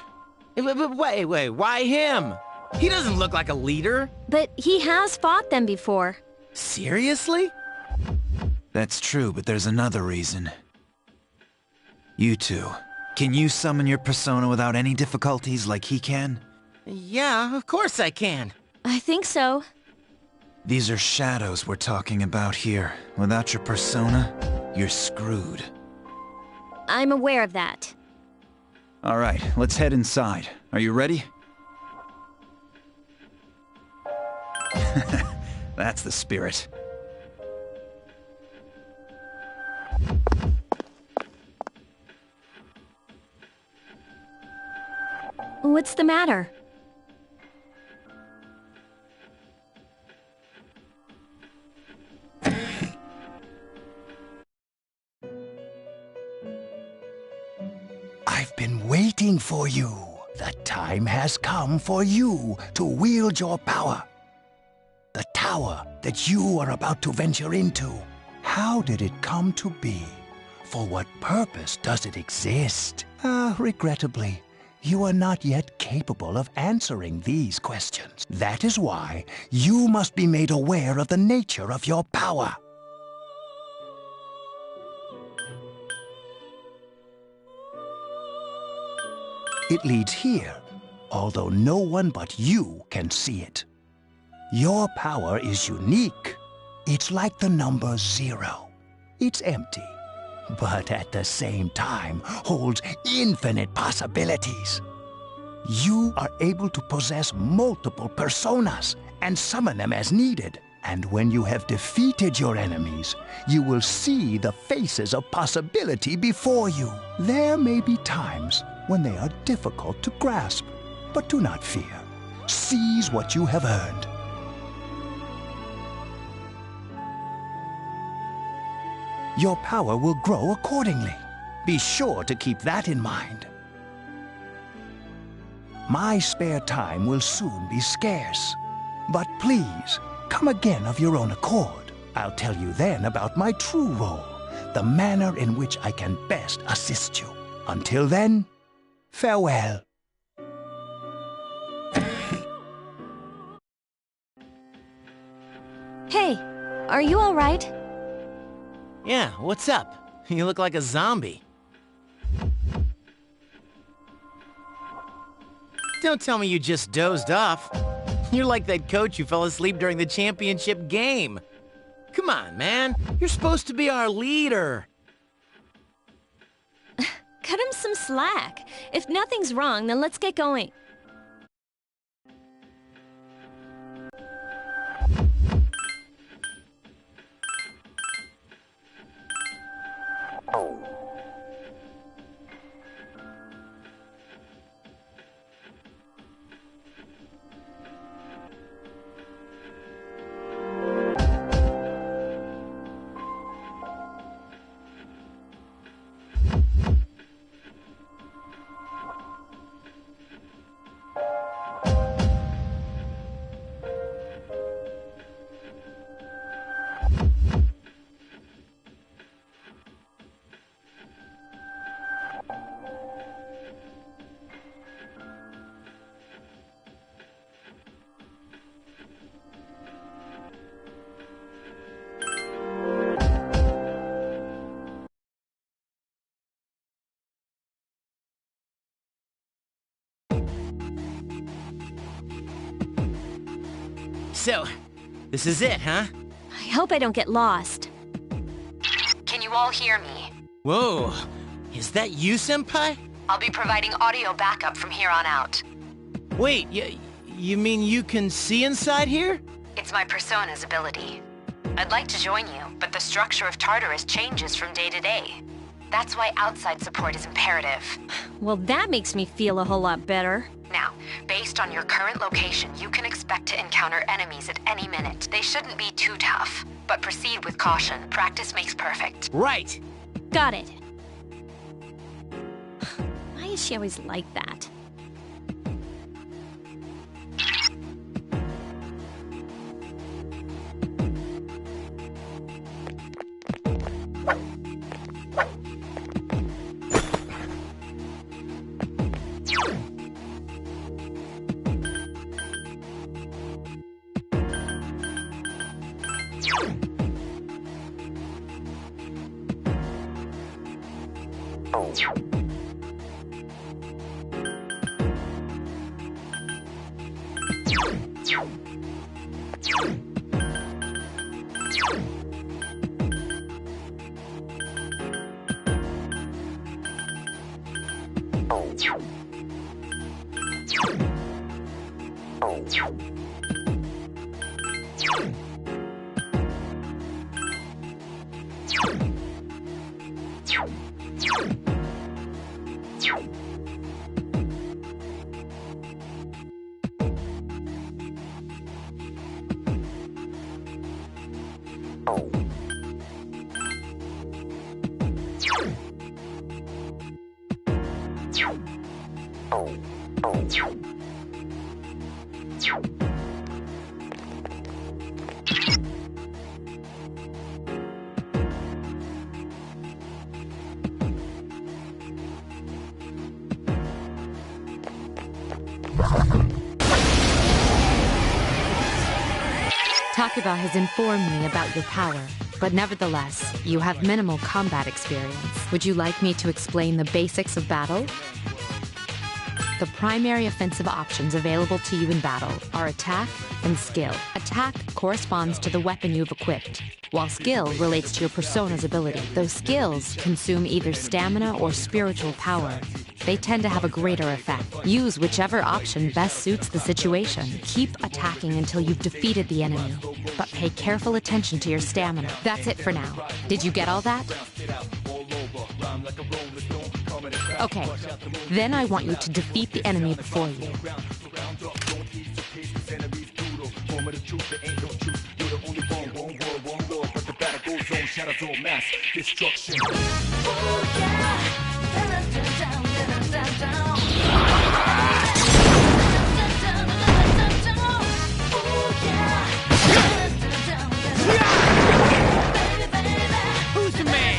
Wait, why him? He doesn't look like a leader. But he has fought them before. Seriously? That's true, but there's another reason. You two, can you summon your persona without any difficulties like he can? Yeah, of course I can. I think so. These are shadows we're talking about here. Without your persona, you're screwed. I'm aware of that. All right, let's head inside. Are you ready? That's the spirit. What's the matter? I've been waiting for you. The time has come for you to wield your power. The tower that you are about to venture into. How did it come to be? For what purpose does it exist? Regrettably, you are not yet capable of answering these questions. That is why you must be made aware of the nature of your power. It leads here, although no one but you can see it. Your power is unique. It's like the number 0. It's empty, but at the same time holds infinite possibilities. You are able to possess multiple personas and summon them as needed. And when you have defeated your enemies, you will see the faces of possibility before you. There may be times when they are difficult to grasp. But do not fear. Seize what you have earned. Your power will grow accordingly. Be sure to keep that in mind. My spare time will soon be scarce. But please, come again of your own accord. I'll tell you then about my true role, the manner in which I can best assist you. Until then, farewell. Hey, are you all right? Yeah, what's up? You look like a zombie. Don't tell me you just dozed off. You're like that coach who fell asleep during the championship game. Come on, man. You're supposed to be our leader. Cut him some slack. If nothing's wrong, then let's get going. So, this is it, huh? I hope I don't get lost. Can you all hear me? Whoa, is that you, Senpai? I'll be providing audio backup from here on out. Wait, you mean you can see inside here? It's my persona's ability. I'd like to join you, but the structure of Tartarus changes from day to day. That's why outside support is imperative. Well, that makes me feel a whole lot better. Now, based on your current location, you can expect to encounter enemies at any minute. They shouldn't be too tough, but proceed with caution. Practice makes perfect. Right! Got it. Why is she always like that? Takuba has informed me about your power, but nevertheless, you have minimal combat experience. Would you like me to explain the basics of battle? The primary offensive options available to you in battle are attack and skill. Attack corresponds to the weapon you've equipped, while skill relates to your persona's ability. Those skills consume either stamina or spiritual power. They tend to have a greater effect. Use whichever option best suits the situation. Keep attacking until you've defeated the enemy, but pay careful attention to your stamina. That's it for now. Did you get all that? Okay, then I want you to defeat the enemy before you. Who's the man?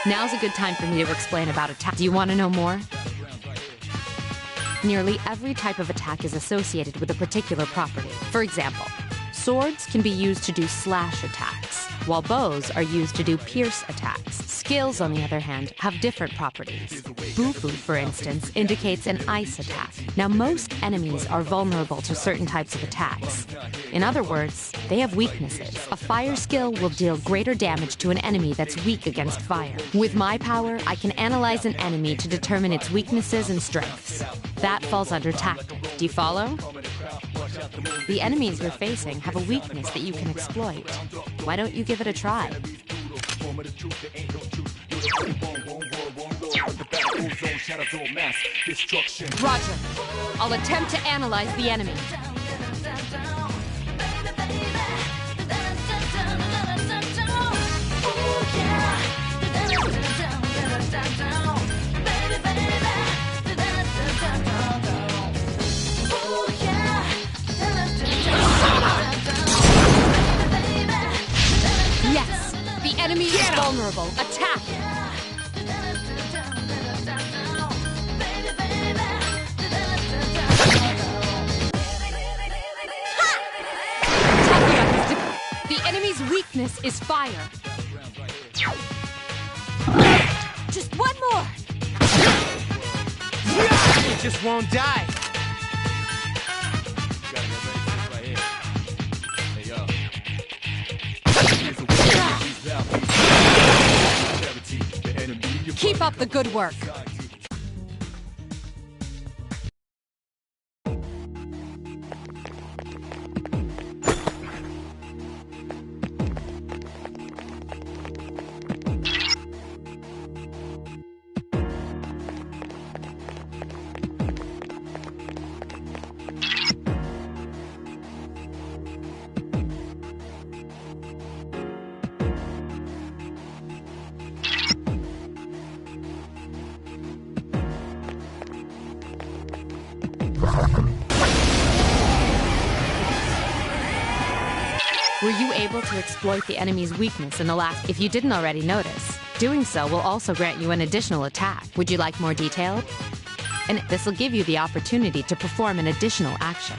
Now's a good time for me to explain about attack. Do you want to know more? Nearly every type of attack is associated with a particular property. For example, swords can be used to do slash attacks, while bows are used to do pierce attacks. Skills, on the other hand, have different properties. Bufu, for instance, indicates an ice attack. Now, most enemies are vulnerable to certain types of attacks. In other words, they have weaknesses. A fire skill will deal greater damage to an enemy that's weak against fire. With my power, I can analyze an enemy to determine its weaknesses and strengths. That falls under tactic. Do you follow? The enemies you're facing have a weakness that you can exploit. Why don't you give it a try? Roger. I'll attempt to analyze the enemy. Yes, the enemy is vulnerable. Attack! The enemy's weakness is fire. Just one more! It just won't die. Keep up the good work. Were you able to exploit the enemy's weakness in the last? If you didn't already notice, doing so will also grant you an additional attack. Would you like more detail? And this will give you the opportunity to perform an additional action.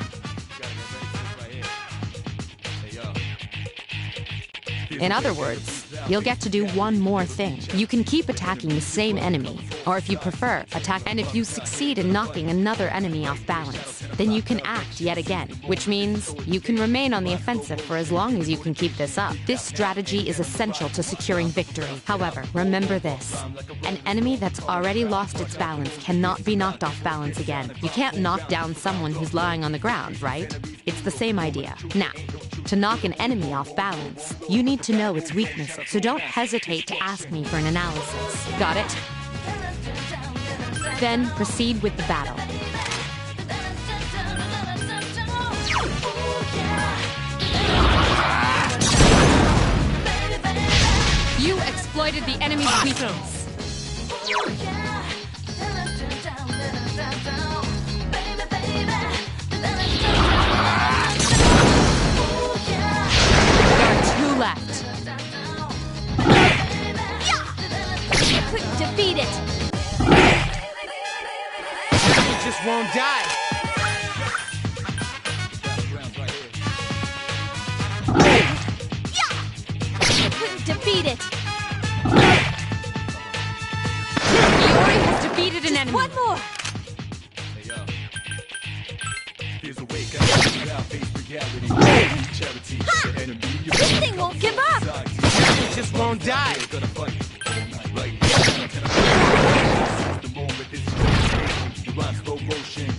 In other words, you'll get to do one more thing. You can keep attacking the same enemy, or if you prefer, attack. And if you succeed in knocking another enemy off balance, then you can act yet again, which means you can remain on the offensive for as long as you can keep this up. This strategy is essential to securing victory. However, remember this. An enemy that's already lost its balance cannot be knocked off balance again. You can't knock down someone who's lying on the ground, right? It's the same idea. Now, to knock an enemy off balance, you need to know its weaknesses, so don't hesitate to ask me for an analysis. Got it? Then proceed with the battle. You exploited the enemy's weakness. Left. Defeat it! It just won't die. Defeat it! Iori has defeated an enemy. One more! Here's a wake up, face reality. gravity. Never need charity. The enemy, your This thing won't give up! It just won't die. Gonna fight all night, right here. Seize the moment, this is your you rhyme slow motion.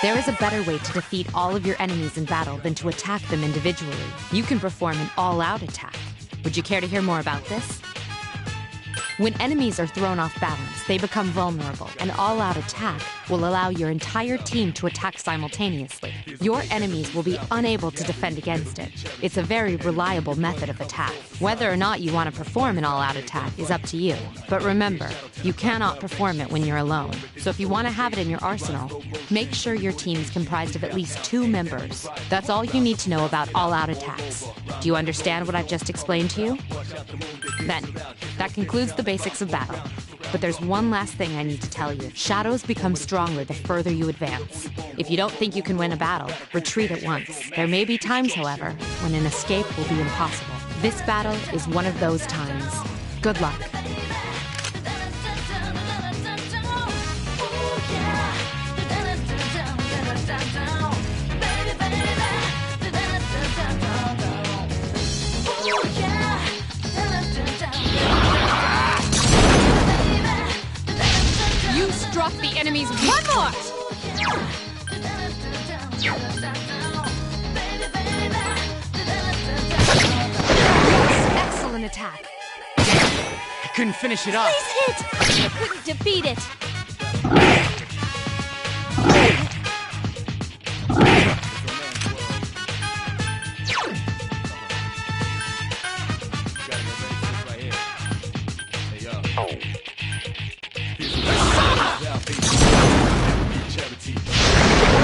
There is a better way to defeat all of your enemies in battle than to attack them individually. You can perform an all-out attack. Would you care to hear more about this? When enemies are thrown off balance, they become vulnerable. An all-out attack will allow your entire team to attack simultaneously. Your enemies will be unable to defend against it. It's a very reliable method of attack. Whether or not you want to perform an all-out attack is up to you. But remember, you cannot perform it when you're alone. So if you want to have it in your arsenal, make sure your team is comprised of at least 2 members. That's all you need to know about all-out attacks. Do you understand what I've just explained to you? Then, that concludes the basics of battle. But there's one last thing I need to tell you. Shadows become stronger the further you advance. If you don't think you can win a battle, retreat at once. There may be times, however, when an escape will be impossible. This battle is one of those times. Good luck. You struck the enemy's weak point. One more! Yes, excellent attack. I couldn't finish it off. Please hit! I couldn't defeat it.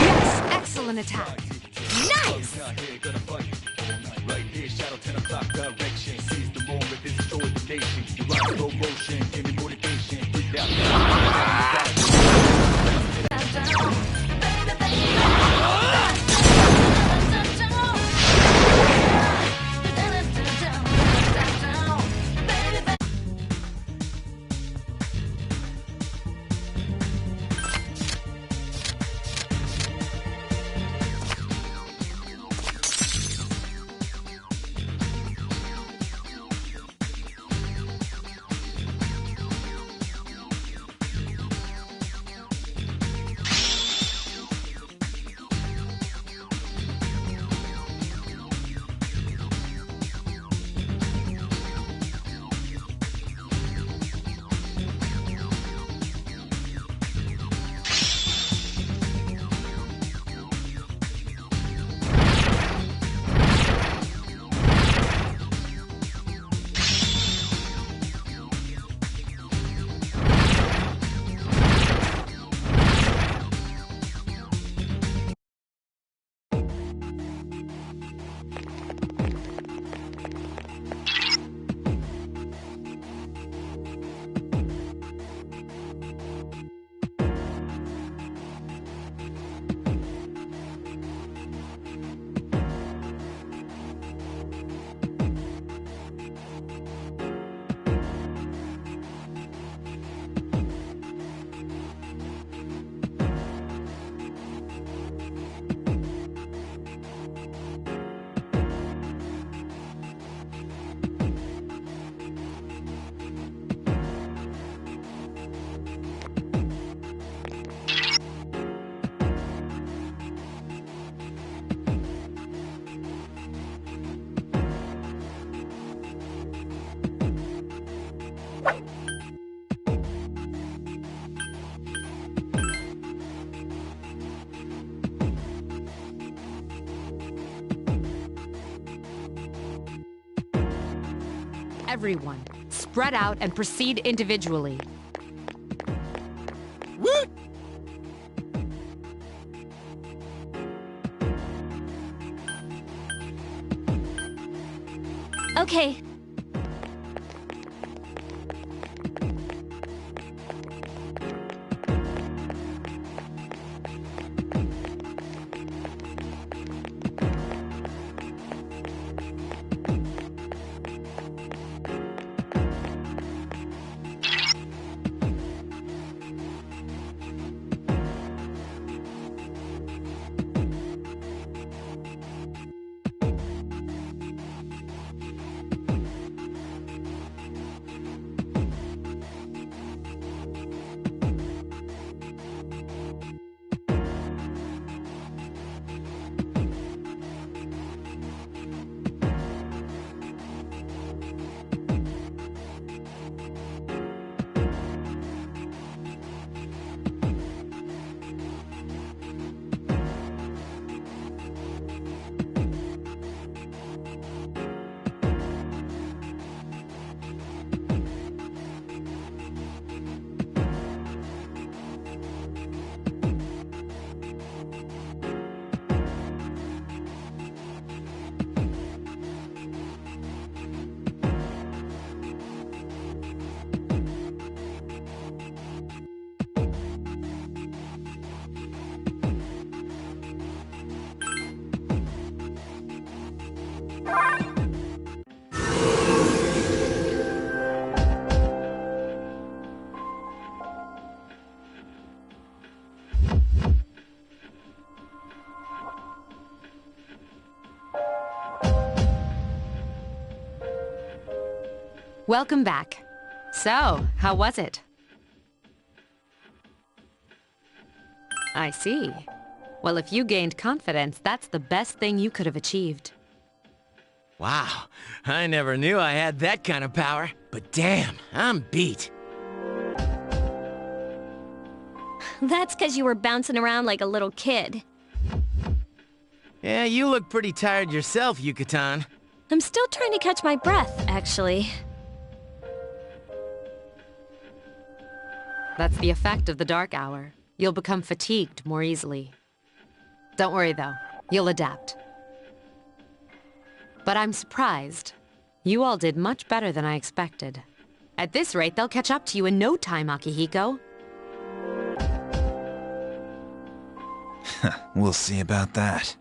Yes, excellent attack. Nice! Right here, shadow 10 o'clock direction. Seize the moment, destroy the nation. You ride slow motion, give me motivation. Get down. everyone. Spread out and proceed individually. Woot! Okay. Welcome back. So, how was it? I see. Well, if you gained confidence, that's the best thing you could have achieved. Wow, I never knew I had that kind of power. But damn, I'm beat. That's because you were bouncing around like a little kid. Yeah, you look pretty tired yourself, Yucatan. I'm still trying to catch my breath, actually. That's the effect of the dark hour. You'll become fatigued more easily. Don't worry, though. You'll adapt. But I'm surprised. You all did much better than I expected. At this rate, they'll catch up to you in no time, Akihiko. We'll see about that.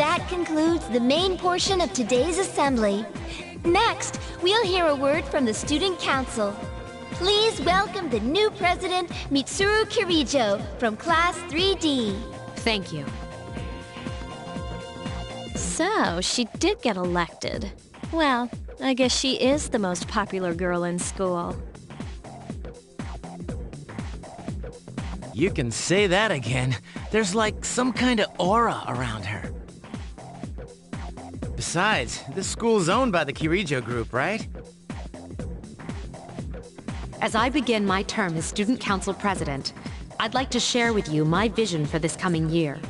that concludes the main portion of today's assembly. Next, we'll hear a word from the Student Council. Please welcome the new president, Mitsuru Kirijo, from Class 3D. Thank you. So, she did get elected. Well, I guess she is the most popular girl in school. You can say that again. There's like some kind of aura around her. Besides, this school's owned by the Kirijo Group, right? As I begin my term as Student Council President, I'd like to share with you my vision for this coming year.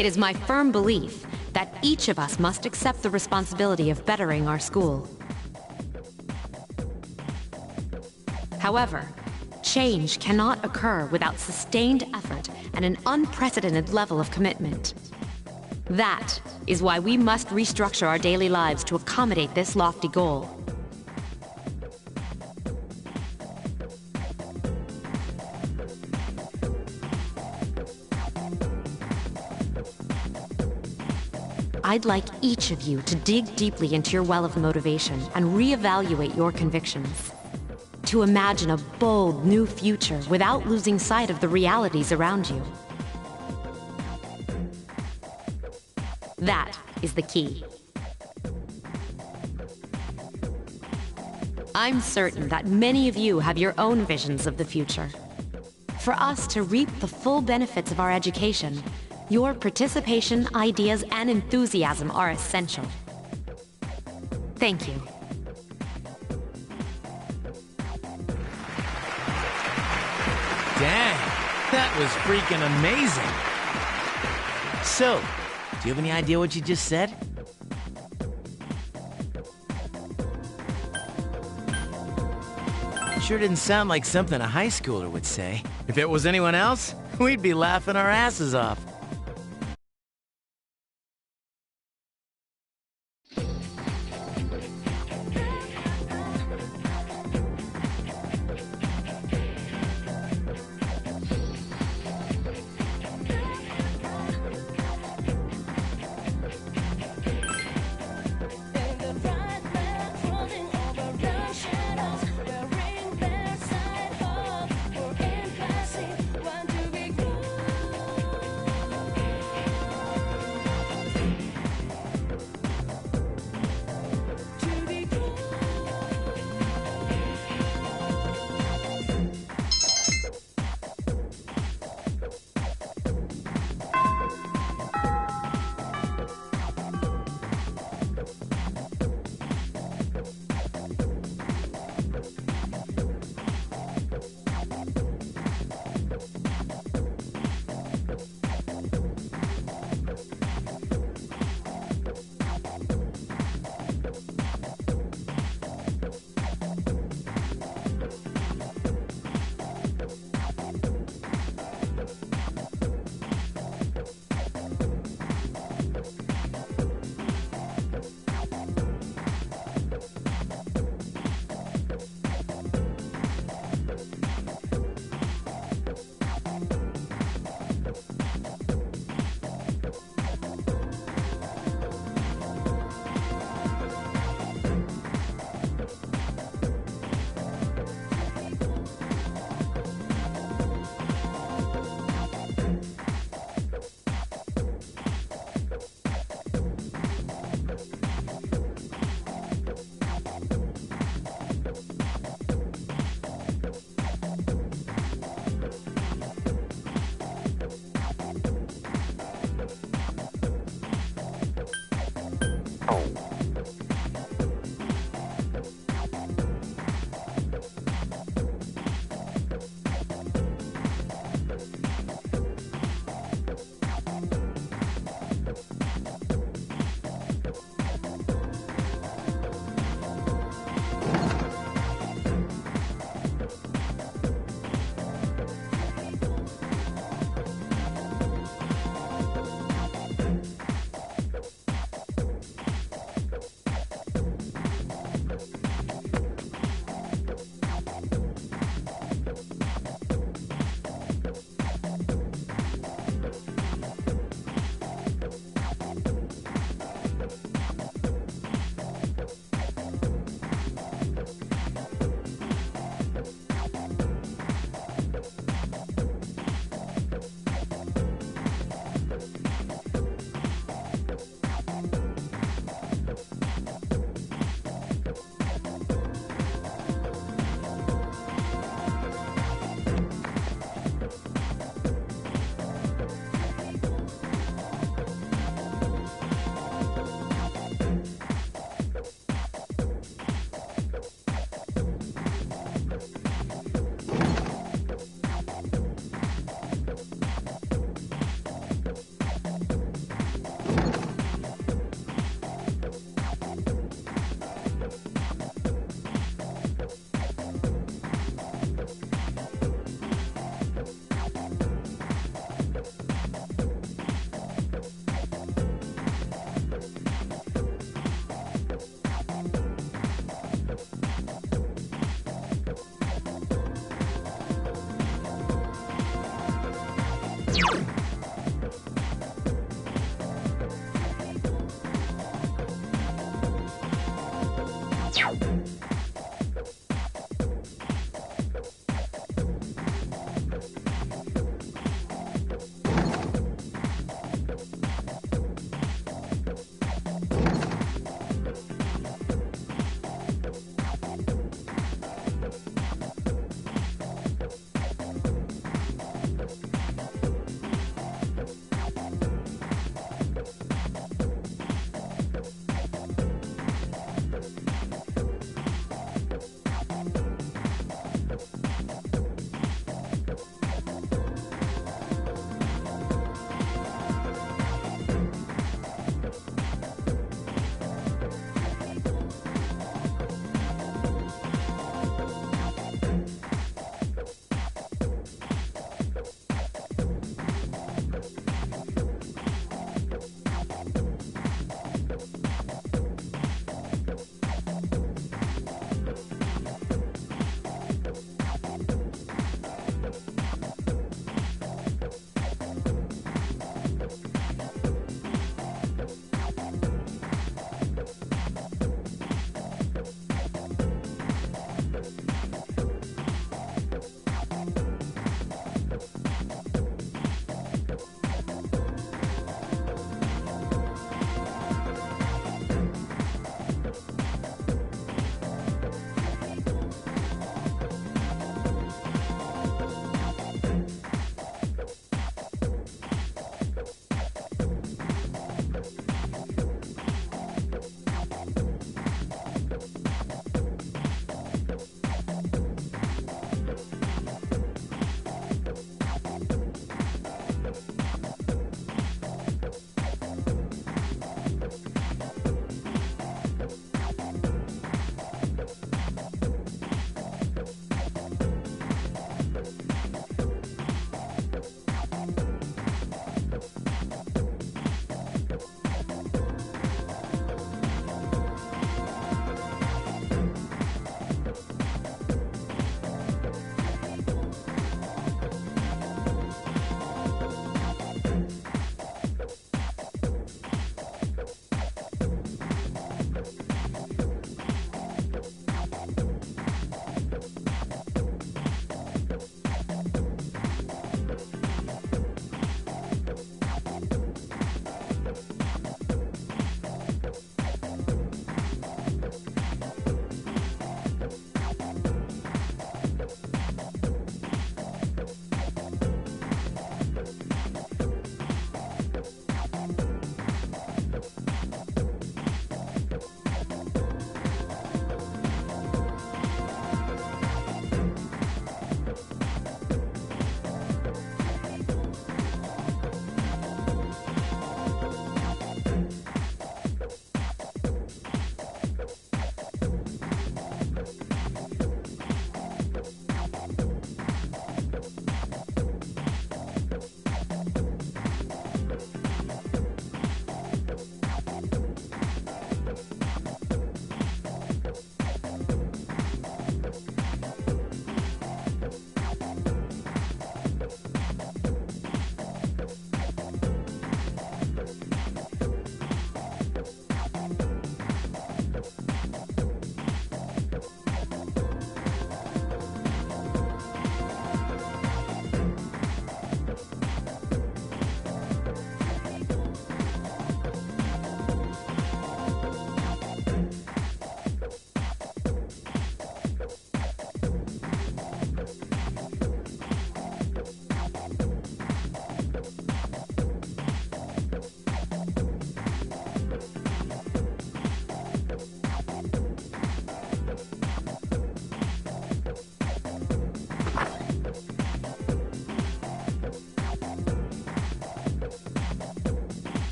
It is my firm belief that each of us must accept the responsibility of bettering our school. However, change cannot occur without sustained effort and an unprecedented level of commitment. That is why we must restructure our daily lives to accommodate this lofty goal. I'd like each of you to dig deeply into your well of motivation and reevaluate your convictions. To imagine a bold, new future without losing sight of the realities around you. That is the key. I'm certain that many of you have your own visions of the future. For us to reap the full benefits of our education, your participation, ideas, and enthusiasm are essential. Thank you. Dang, that was freaking amazing. So, do you have any idea what you just said? Sure didn't sound like something a high schooler would say. If it was anyone else, we'd be laughing our asses off.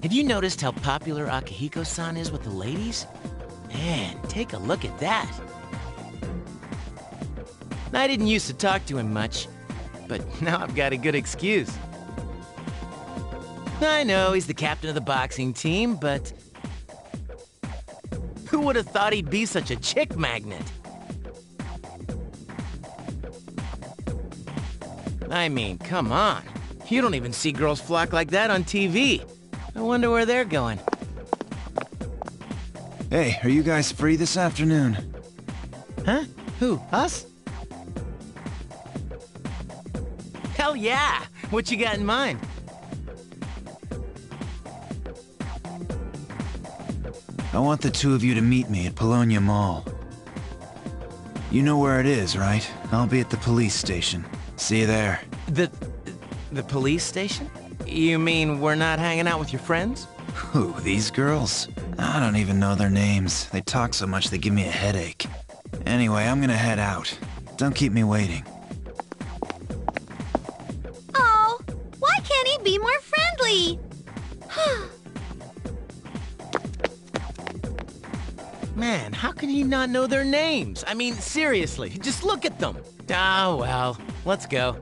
Have you noticed how popular Akihiko-san is with the ladies? Man, take a look at that. I didn't used to talk to him much, but now I've got a good excuse. I know he's the captain of the boxing team, but who would have thought he'd be such a chick magnet? I mean, come on. You don't even see girls flock like that on TV. I wonder where they're going. Hey, are you guys free this afternoon? Huh? Who? Us? Hell yeah! What you got in mind? I want the two of you to meet me at Polonia Mall. You know where it is, right? I'll be at the police station. See you there. The police station? You mean we're not hanging out with your friends? Who, these girls? I don't even know their names. They talk so much they give me a headache. Anyway, I'm gonna head out. Don't keep me waiting. Oh, why can't he be more friendly? Man, how can he not know their names? I mean, seriously, just look at them. Ah, well, let's go.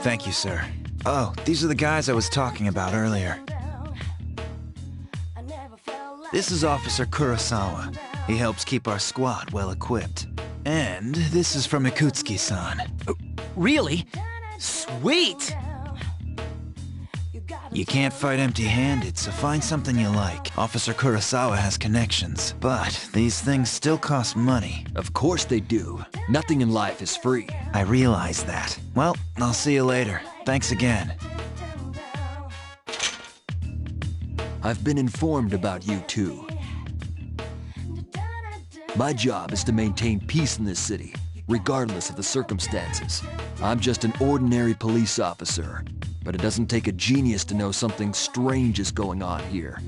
Thank you, sir. Oh, these are the guys I was talking about earlier. This is Officer Kurosawa. He helps keep our squad well equipped. And this is from Ikutsuki-san. Really? Sweet! You can't fight empty-handed, so find something you like. Officer Kurosawa has connections, but these things still cost money. Of course they do. Nothing in life is free. I realize that. Well, I'll see you later. Thanks again. I've been informed about you two. My job is to maintain peace in this city, regardless of the circumstances. I'm just an ordinary police officer, but it doesn't take a genius to know something strange is going on here.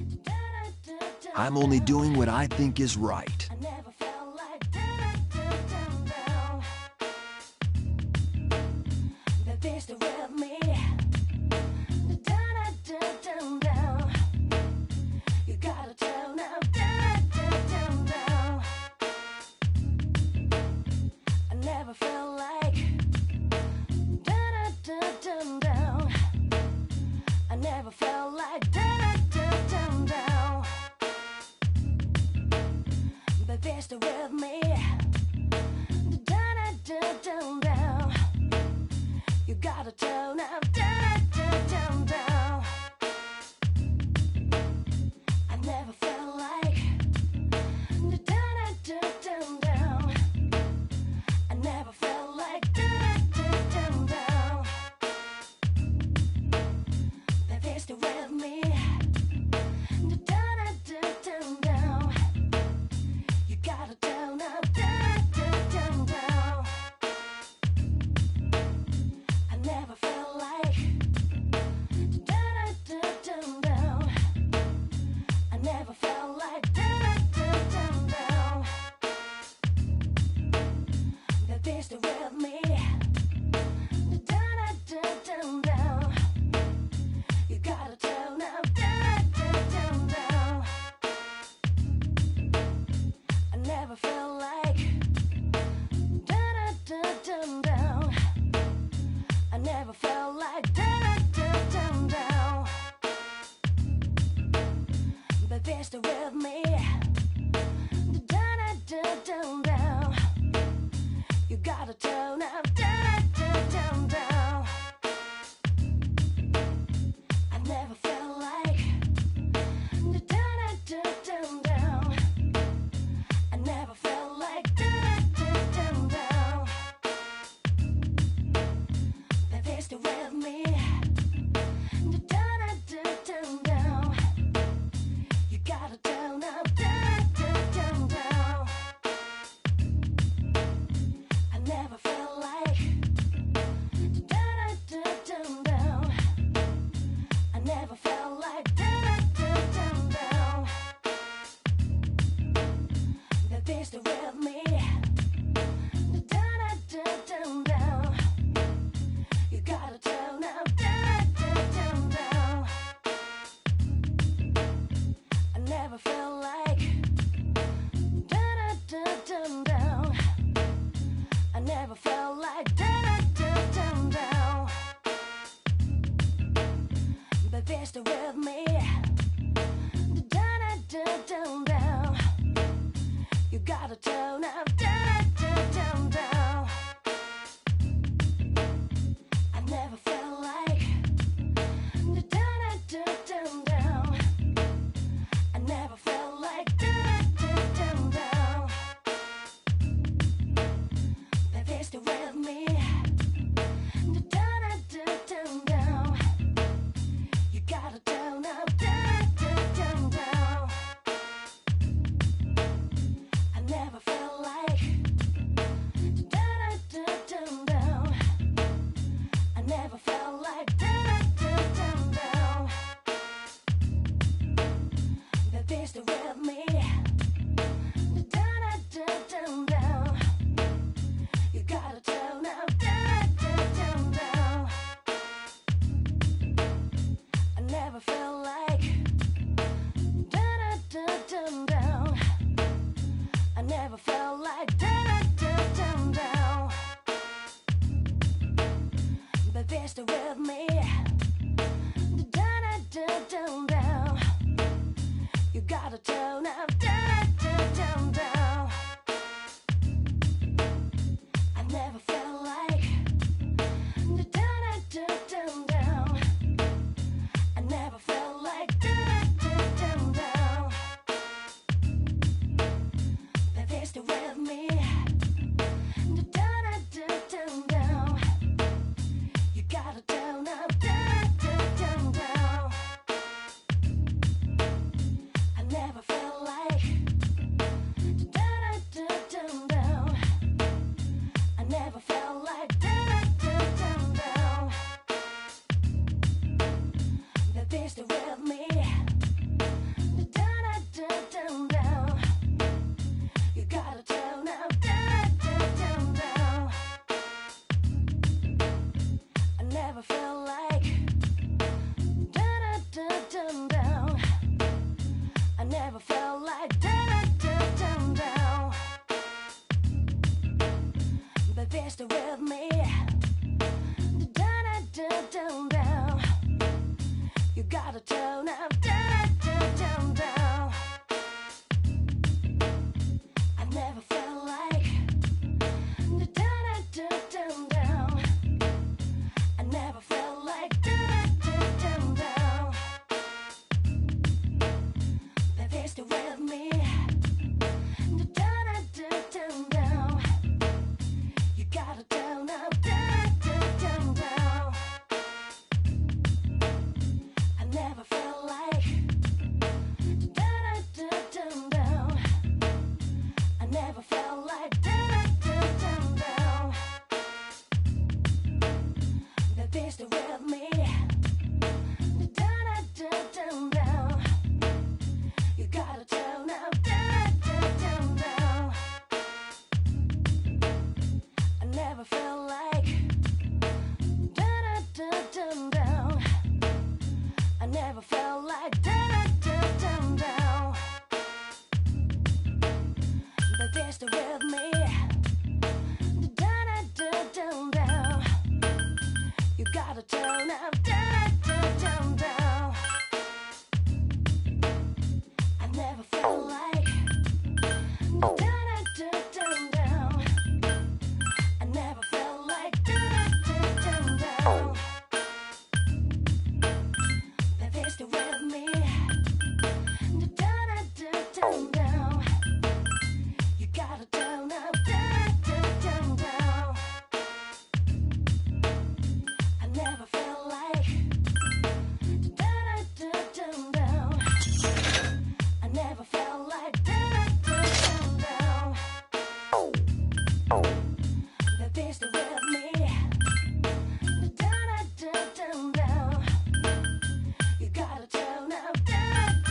I'm only doing what I think is right. never felt like down. I never felt like down. Baby, stay with me. Down. You gotta turn up down. I never felt like down. I never felt like down. Baby, stay with me. Down. You gotta turn up down. I never felt like down. I never felt like down. Baby, stay with me. Down. You gotta turn up down. I never felt like down. I never felt like down. Baby, stay with me. Down. You gotta turn up down. I never felt like down. I never felt like down. Baby, stay with me. Down. You gotta turn up down. I never felt like down. I never felt like down. Baby, stay with me. Down. You gotta turn up down. I never felt like down. I never felt like down. Baby, stay with me. Down. You gotta turn up down. I never felt like down. I never felt like down. Baby, stay with me. Down. You gotta turn up down. I never felt like down. I never felt like down. Baby, stay with me. Down. You gotta turn up down. I never felt like down. I never felt like down. Baby, stay with me. Down. You gotta turn up down. I never felt like down. I never felt like down. Baby, stay with me. Down. You gotta turn up down. I never felt like Baby, stay with me. Down, down. You gotta tell now. Down.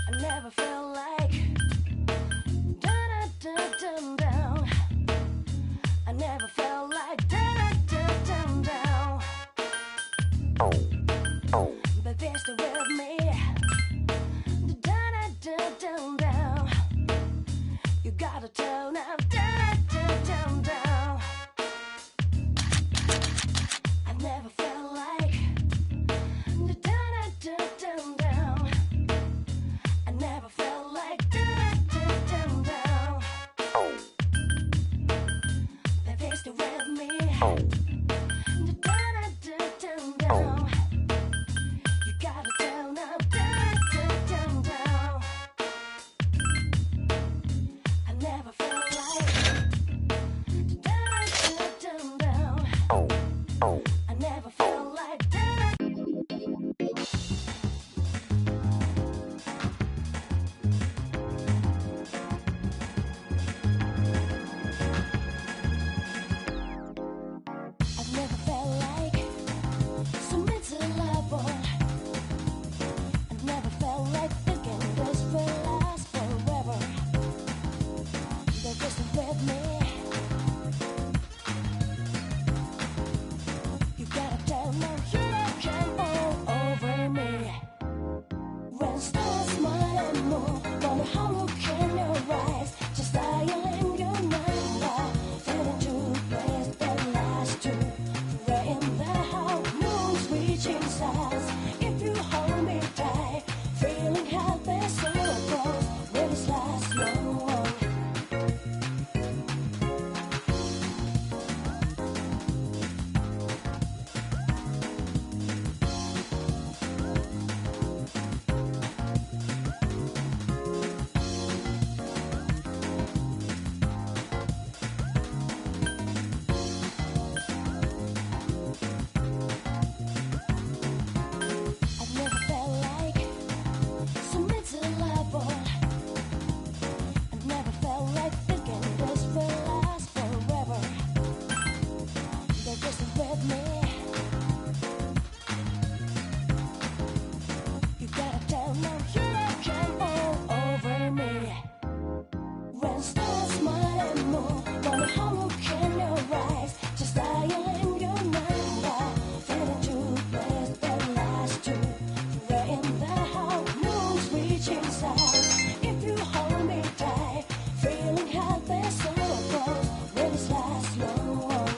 I never felt like down. I never felt like down. Baby, stay with me. Down. You gotta tell now. Down. I never felt like down. I never felt like down. Baby, stay with me. Down. You gotta tell now. Down. I never felt like down. I never felt like I've never felt like submit to the level. I never felt like thinking this will last forever. They're just with me. You gotta tell now you can all over me. When stars smile and move, wonder how look in your eyes. Just dial in your number, feeling too blessed that last two. Right in the house, moon's reaching stars. If you hold me tight, feeling happy, so close. Will this last long? I've never felt like submit to the level. I never felt like thinking this will last forever. They're just with me. You gotta tell now you can all over me. When stars smile and move, wonder how look in your eyes. Just dial in your number, feeling too blessed that last two. Right in the house, moon's reaching stars. If you hold me tight, feeling happy, so close. Will this last long?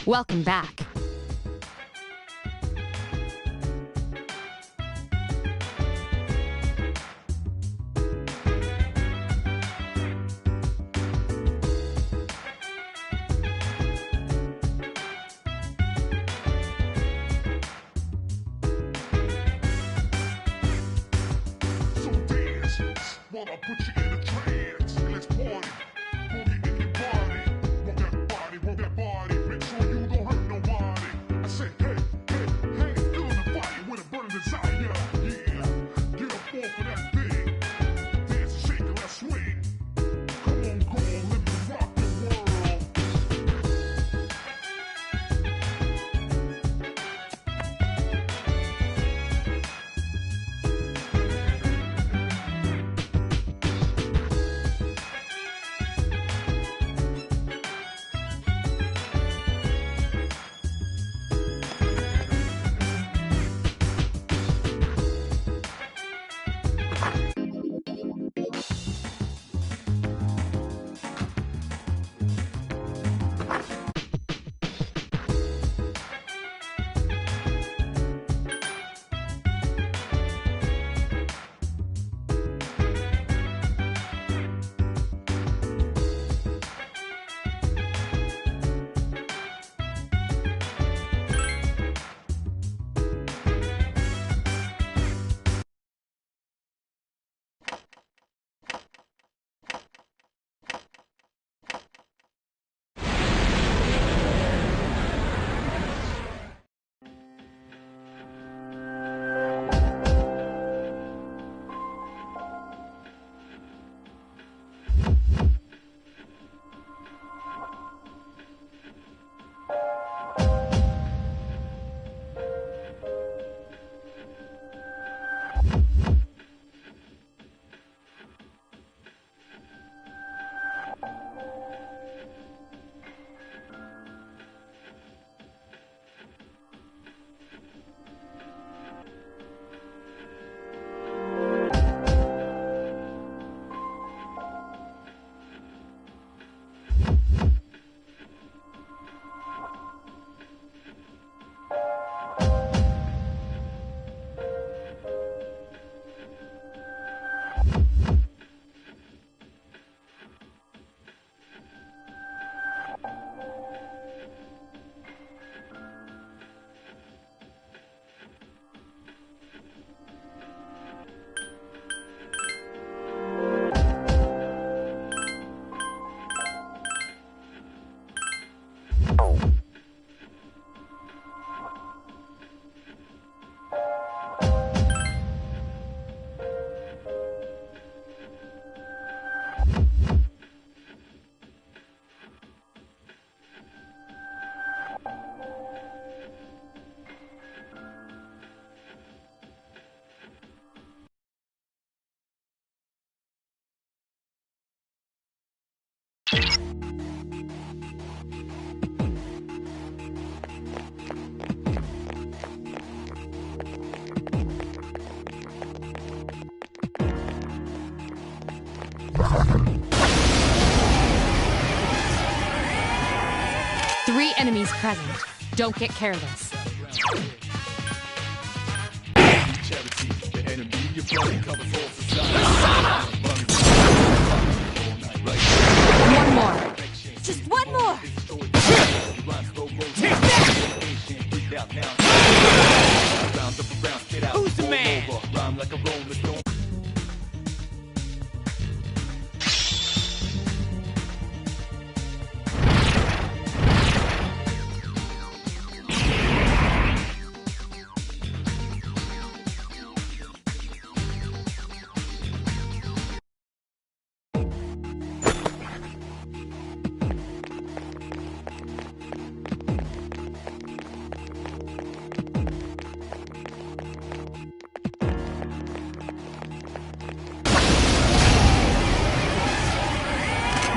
Welcome back. So dance, while I put you in a trance. Let's party, boogie in your body. Want that body, make sure you don't hurt nobody. I said, hey, feeling the fire with a burning desire. Yeah, get up off of that thing. Dance and shake and let's swing. Come on, let me rock the world. 3 enemies present. Don't get careless. Charity, the enemy, your body covers all society. One more. Just one more. Who's the man? Rhyme like a rolling stone.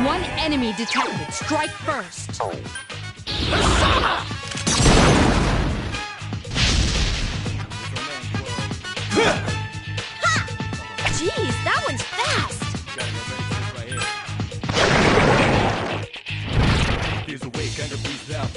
One enemy detected. Strike first. Jeez, that one's fast! Here's a way, kind of breathe out.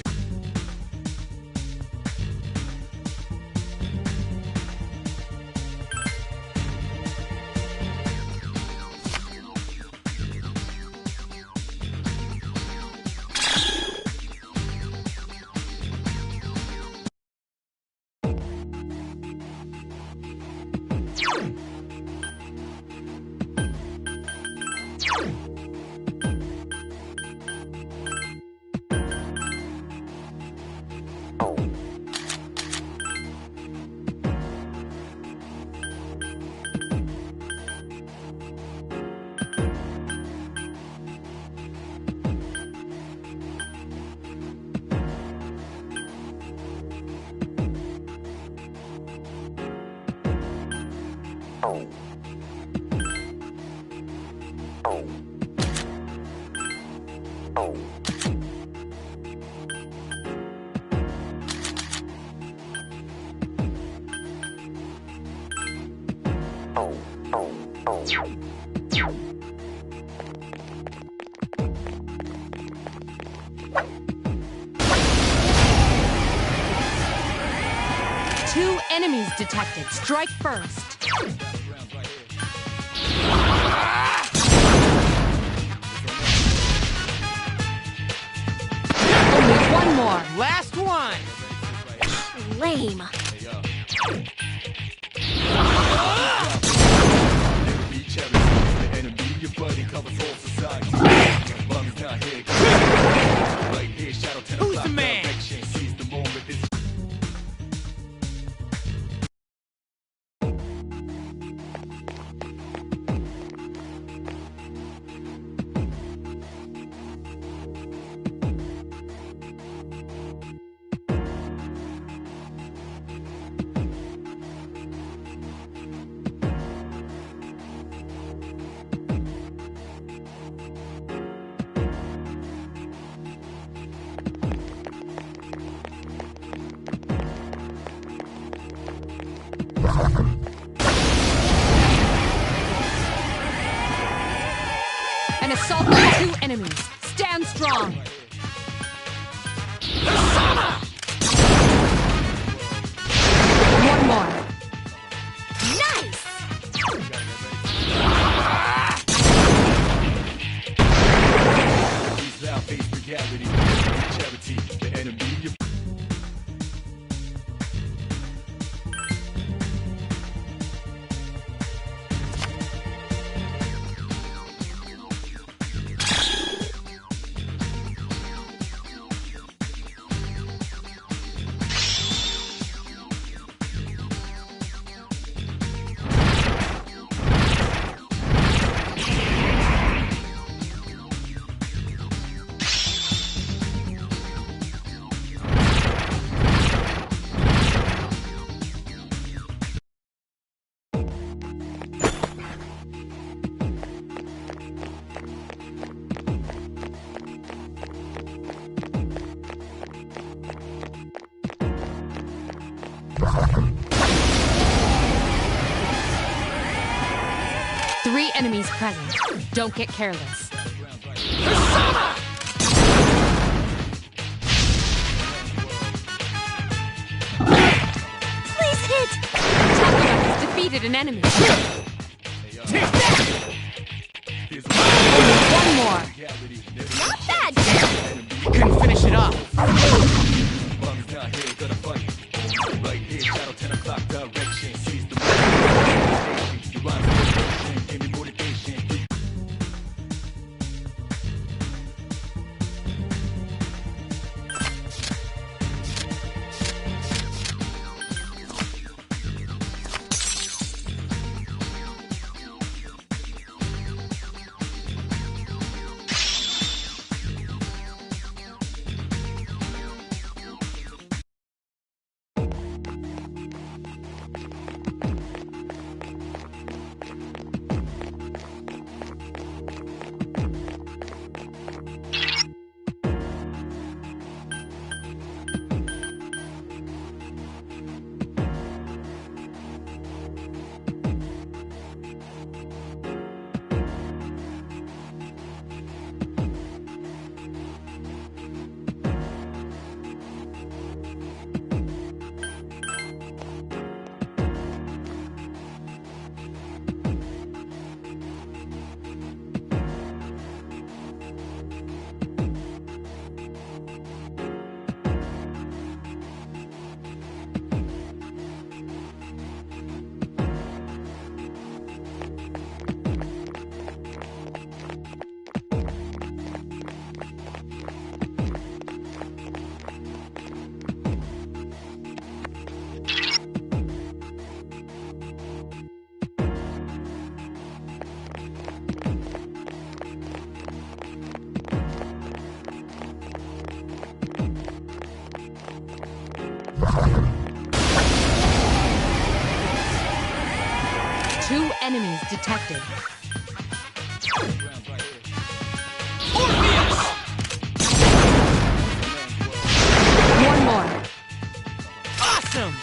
Two enemies detected. Strike first. Only one more. Last one. Lame. Be charity, the enemy, your body covers all society. Bum's not here. Right here, shadow 10 Who's o'clock the man? direction. Seize the moment. This An assault with 2 enemies. Stand strong. One more. Nice! is our face reality. Be charity, the enemy, your Three enemies present. Don't get careless. defeated an enemy. One more. Not bad! You couldn't finish it off. Right here, shadow 10 o'clock direction. Seize the moment. You rhyme with motion, give me motivation. Two enemies detected. One more. Awesome!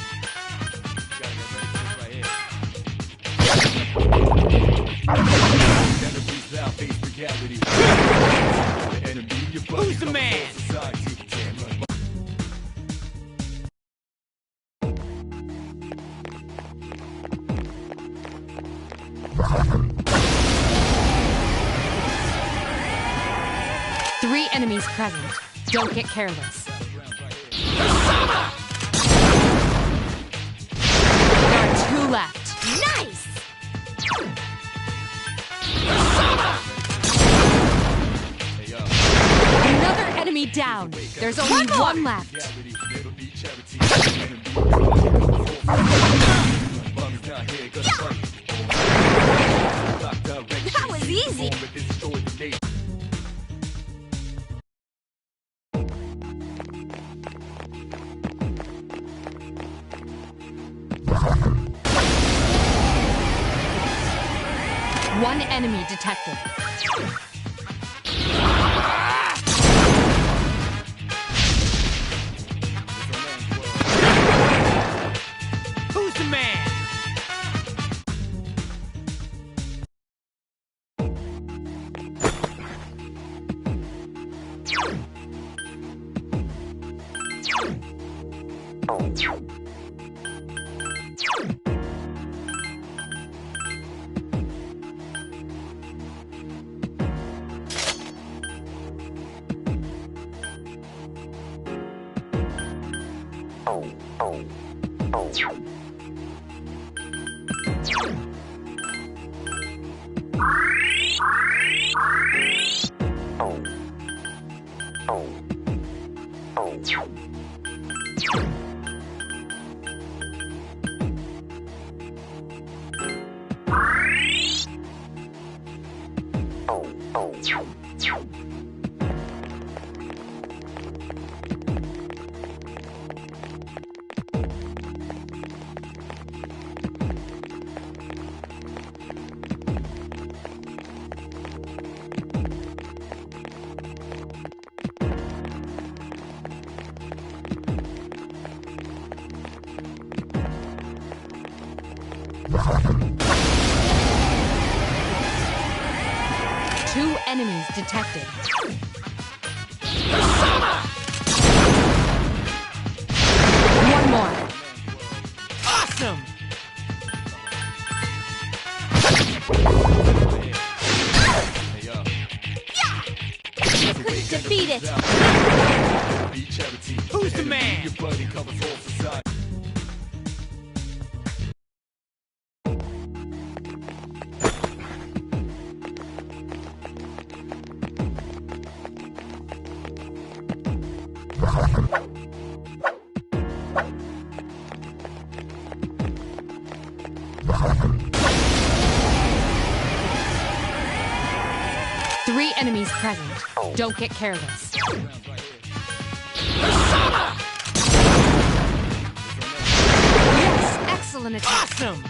Who's the man? Three enemies present. Don't get careless. There are two left. Nice! Another enemy down. There's only one left. That was easy! One enemy detected. Who's the man? Two enemies detected. One more. Awesome! buddy covers all society. Three enemies present. Don't get careless. Yes, excellent attack. Awesome!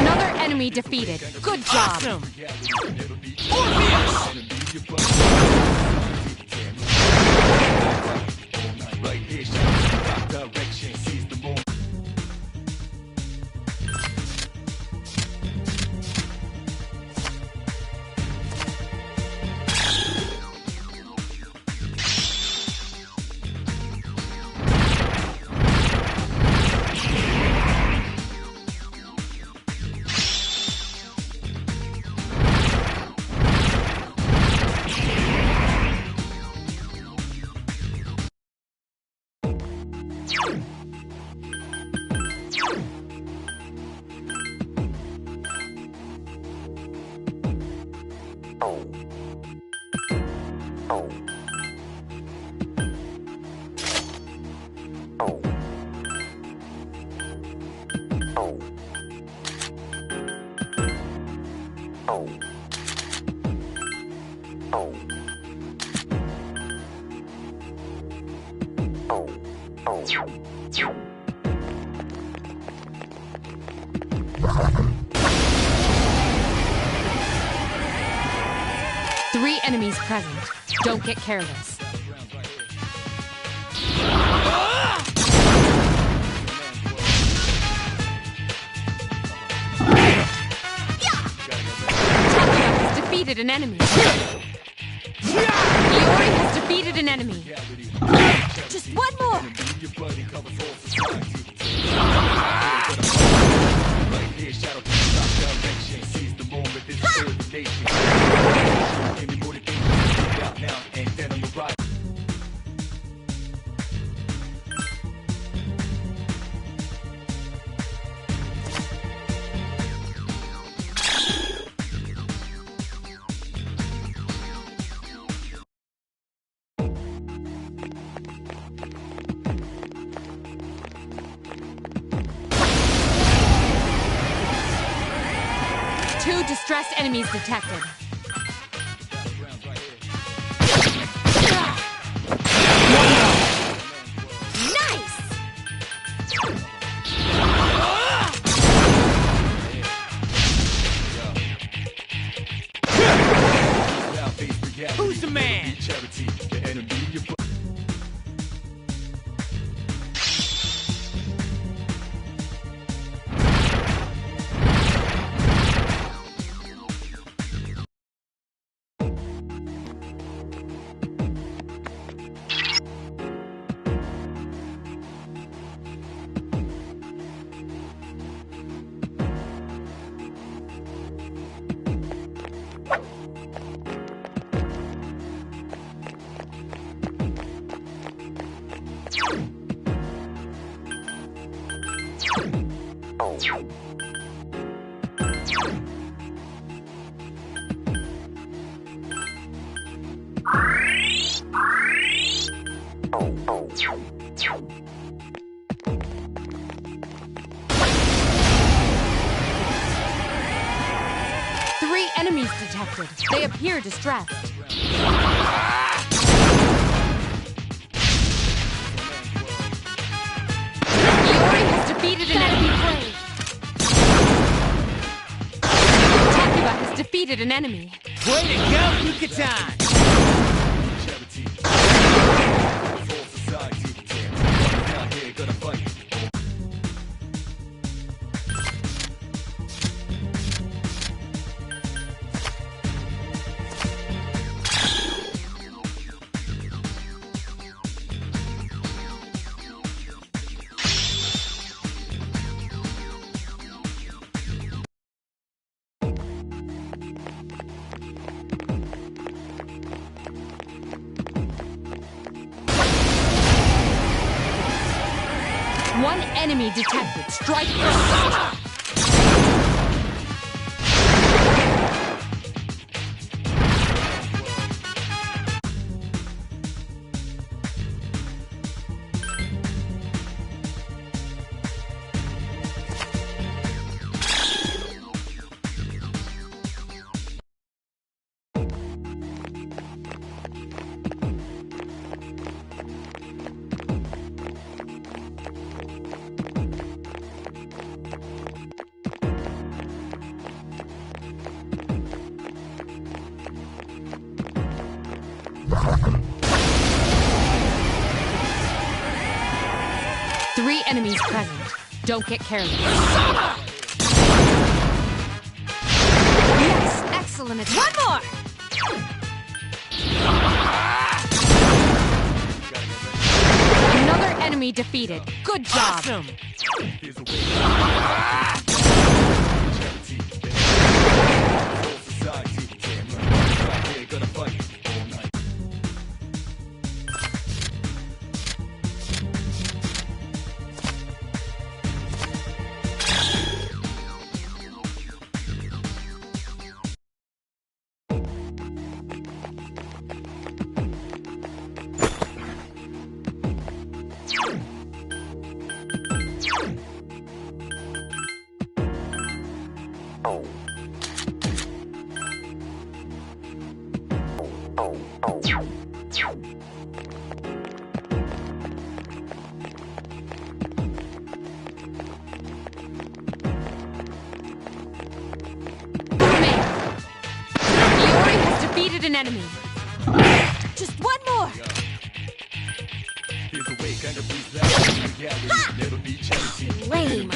Another enemy defeated. Good job. Awesome! Right here, shout direction, seize the moment. Three enemies present. Don't get careless. Takeo has defeated an enemy. Iori has defeated an enemy. Just one more. Right here, shadow direction, seize the moment, this is the nation. Give me motivation, get out now, and then I'm a ride. Two distressed enemies detected. Nice! Who's the man? Charity, the enemy, your Three enemies detected. They appear distressed. Iori has defeated an enemy. Takeo has defeated an enemy. Way to go, Yucatan! One enemy detected. Strike first. Three enemies present. Don't get careless. Yes, excellent attack. One more! Another enemy defeated. Good job. Awesome. An enemy. Just one more. Lame.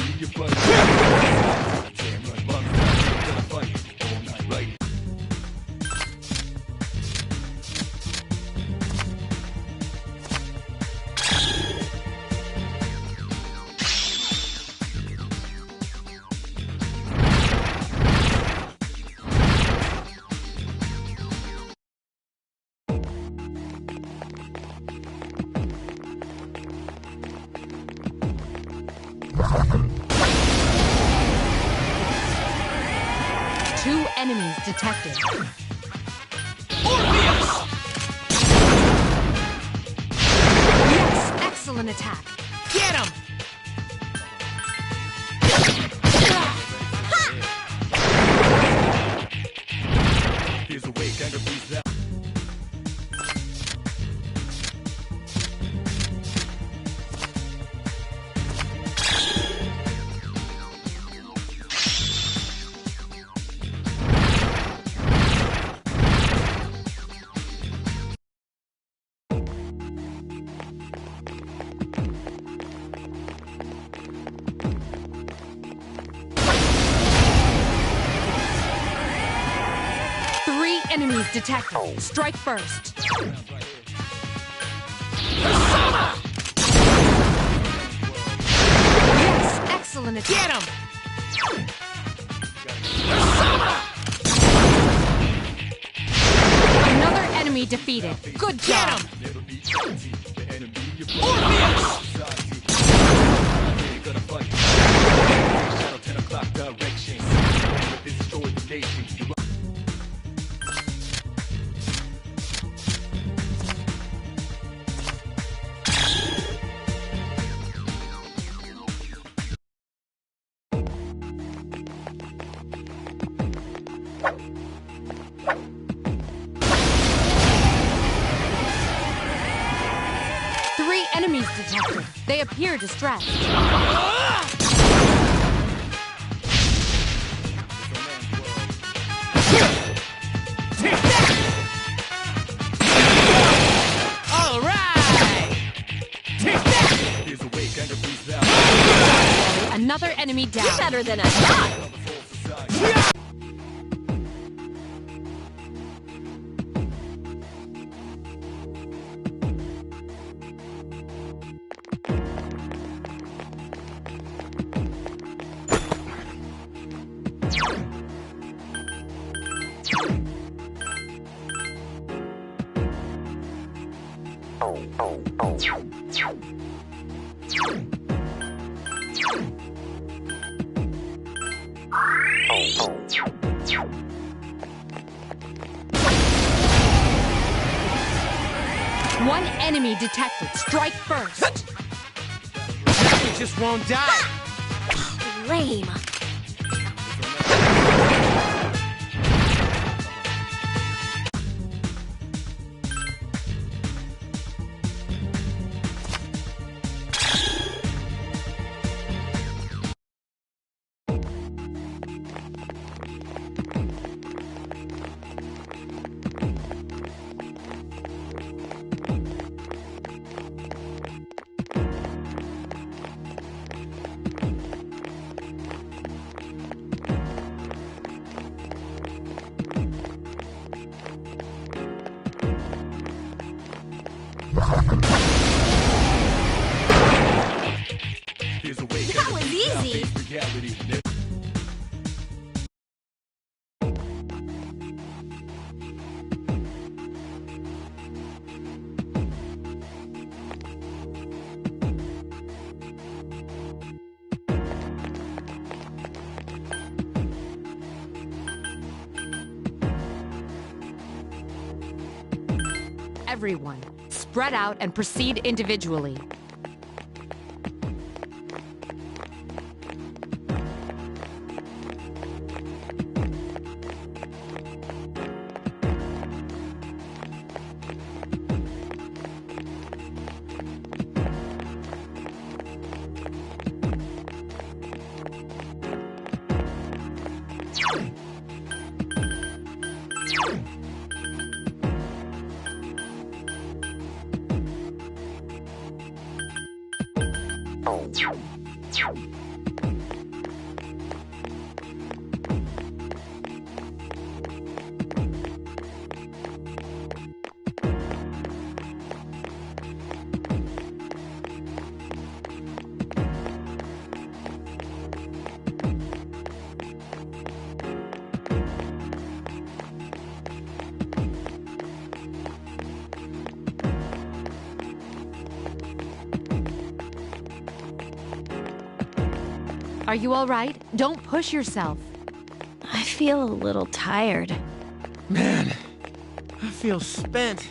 Two enemies detected. Orpheus! Yes, excellent attack. Get him! Here's a way, kind of beats that. Enemies detected. Strike first. Yes, excellent attack. Get him! Another enemy defeated. Good job. Three enemies detected. They appear distressed. All right! Another enemy down. You're better than I thought. One enemy detected. Strike first. It just won't die. Lame. That was easy. Everyone, spread out and proceed individually. Are you all right? Don't push yourself. I feel a little tired. Man, I feel spent.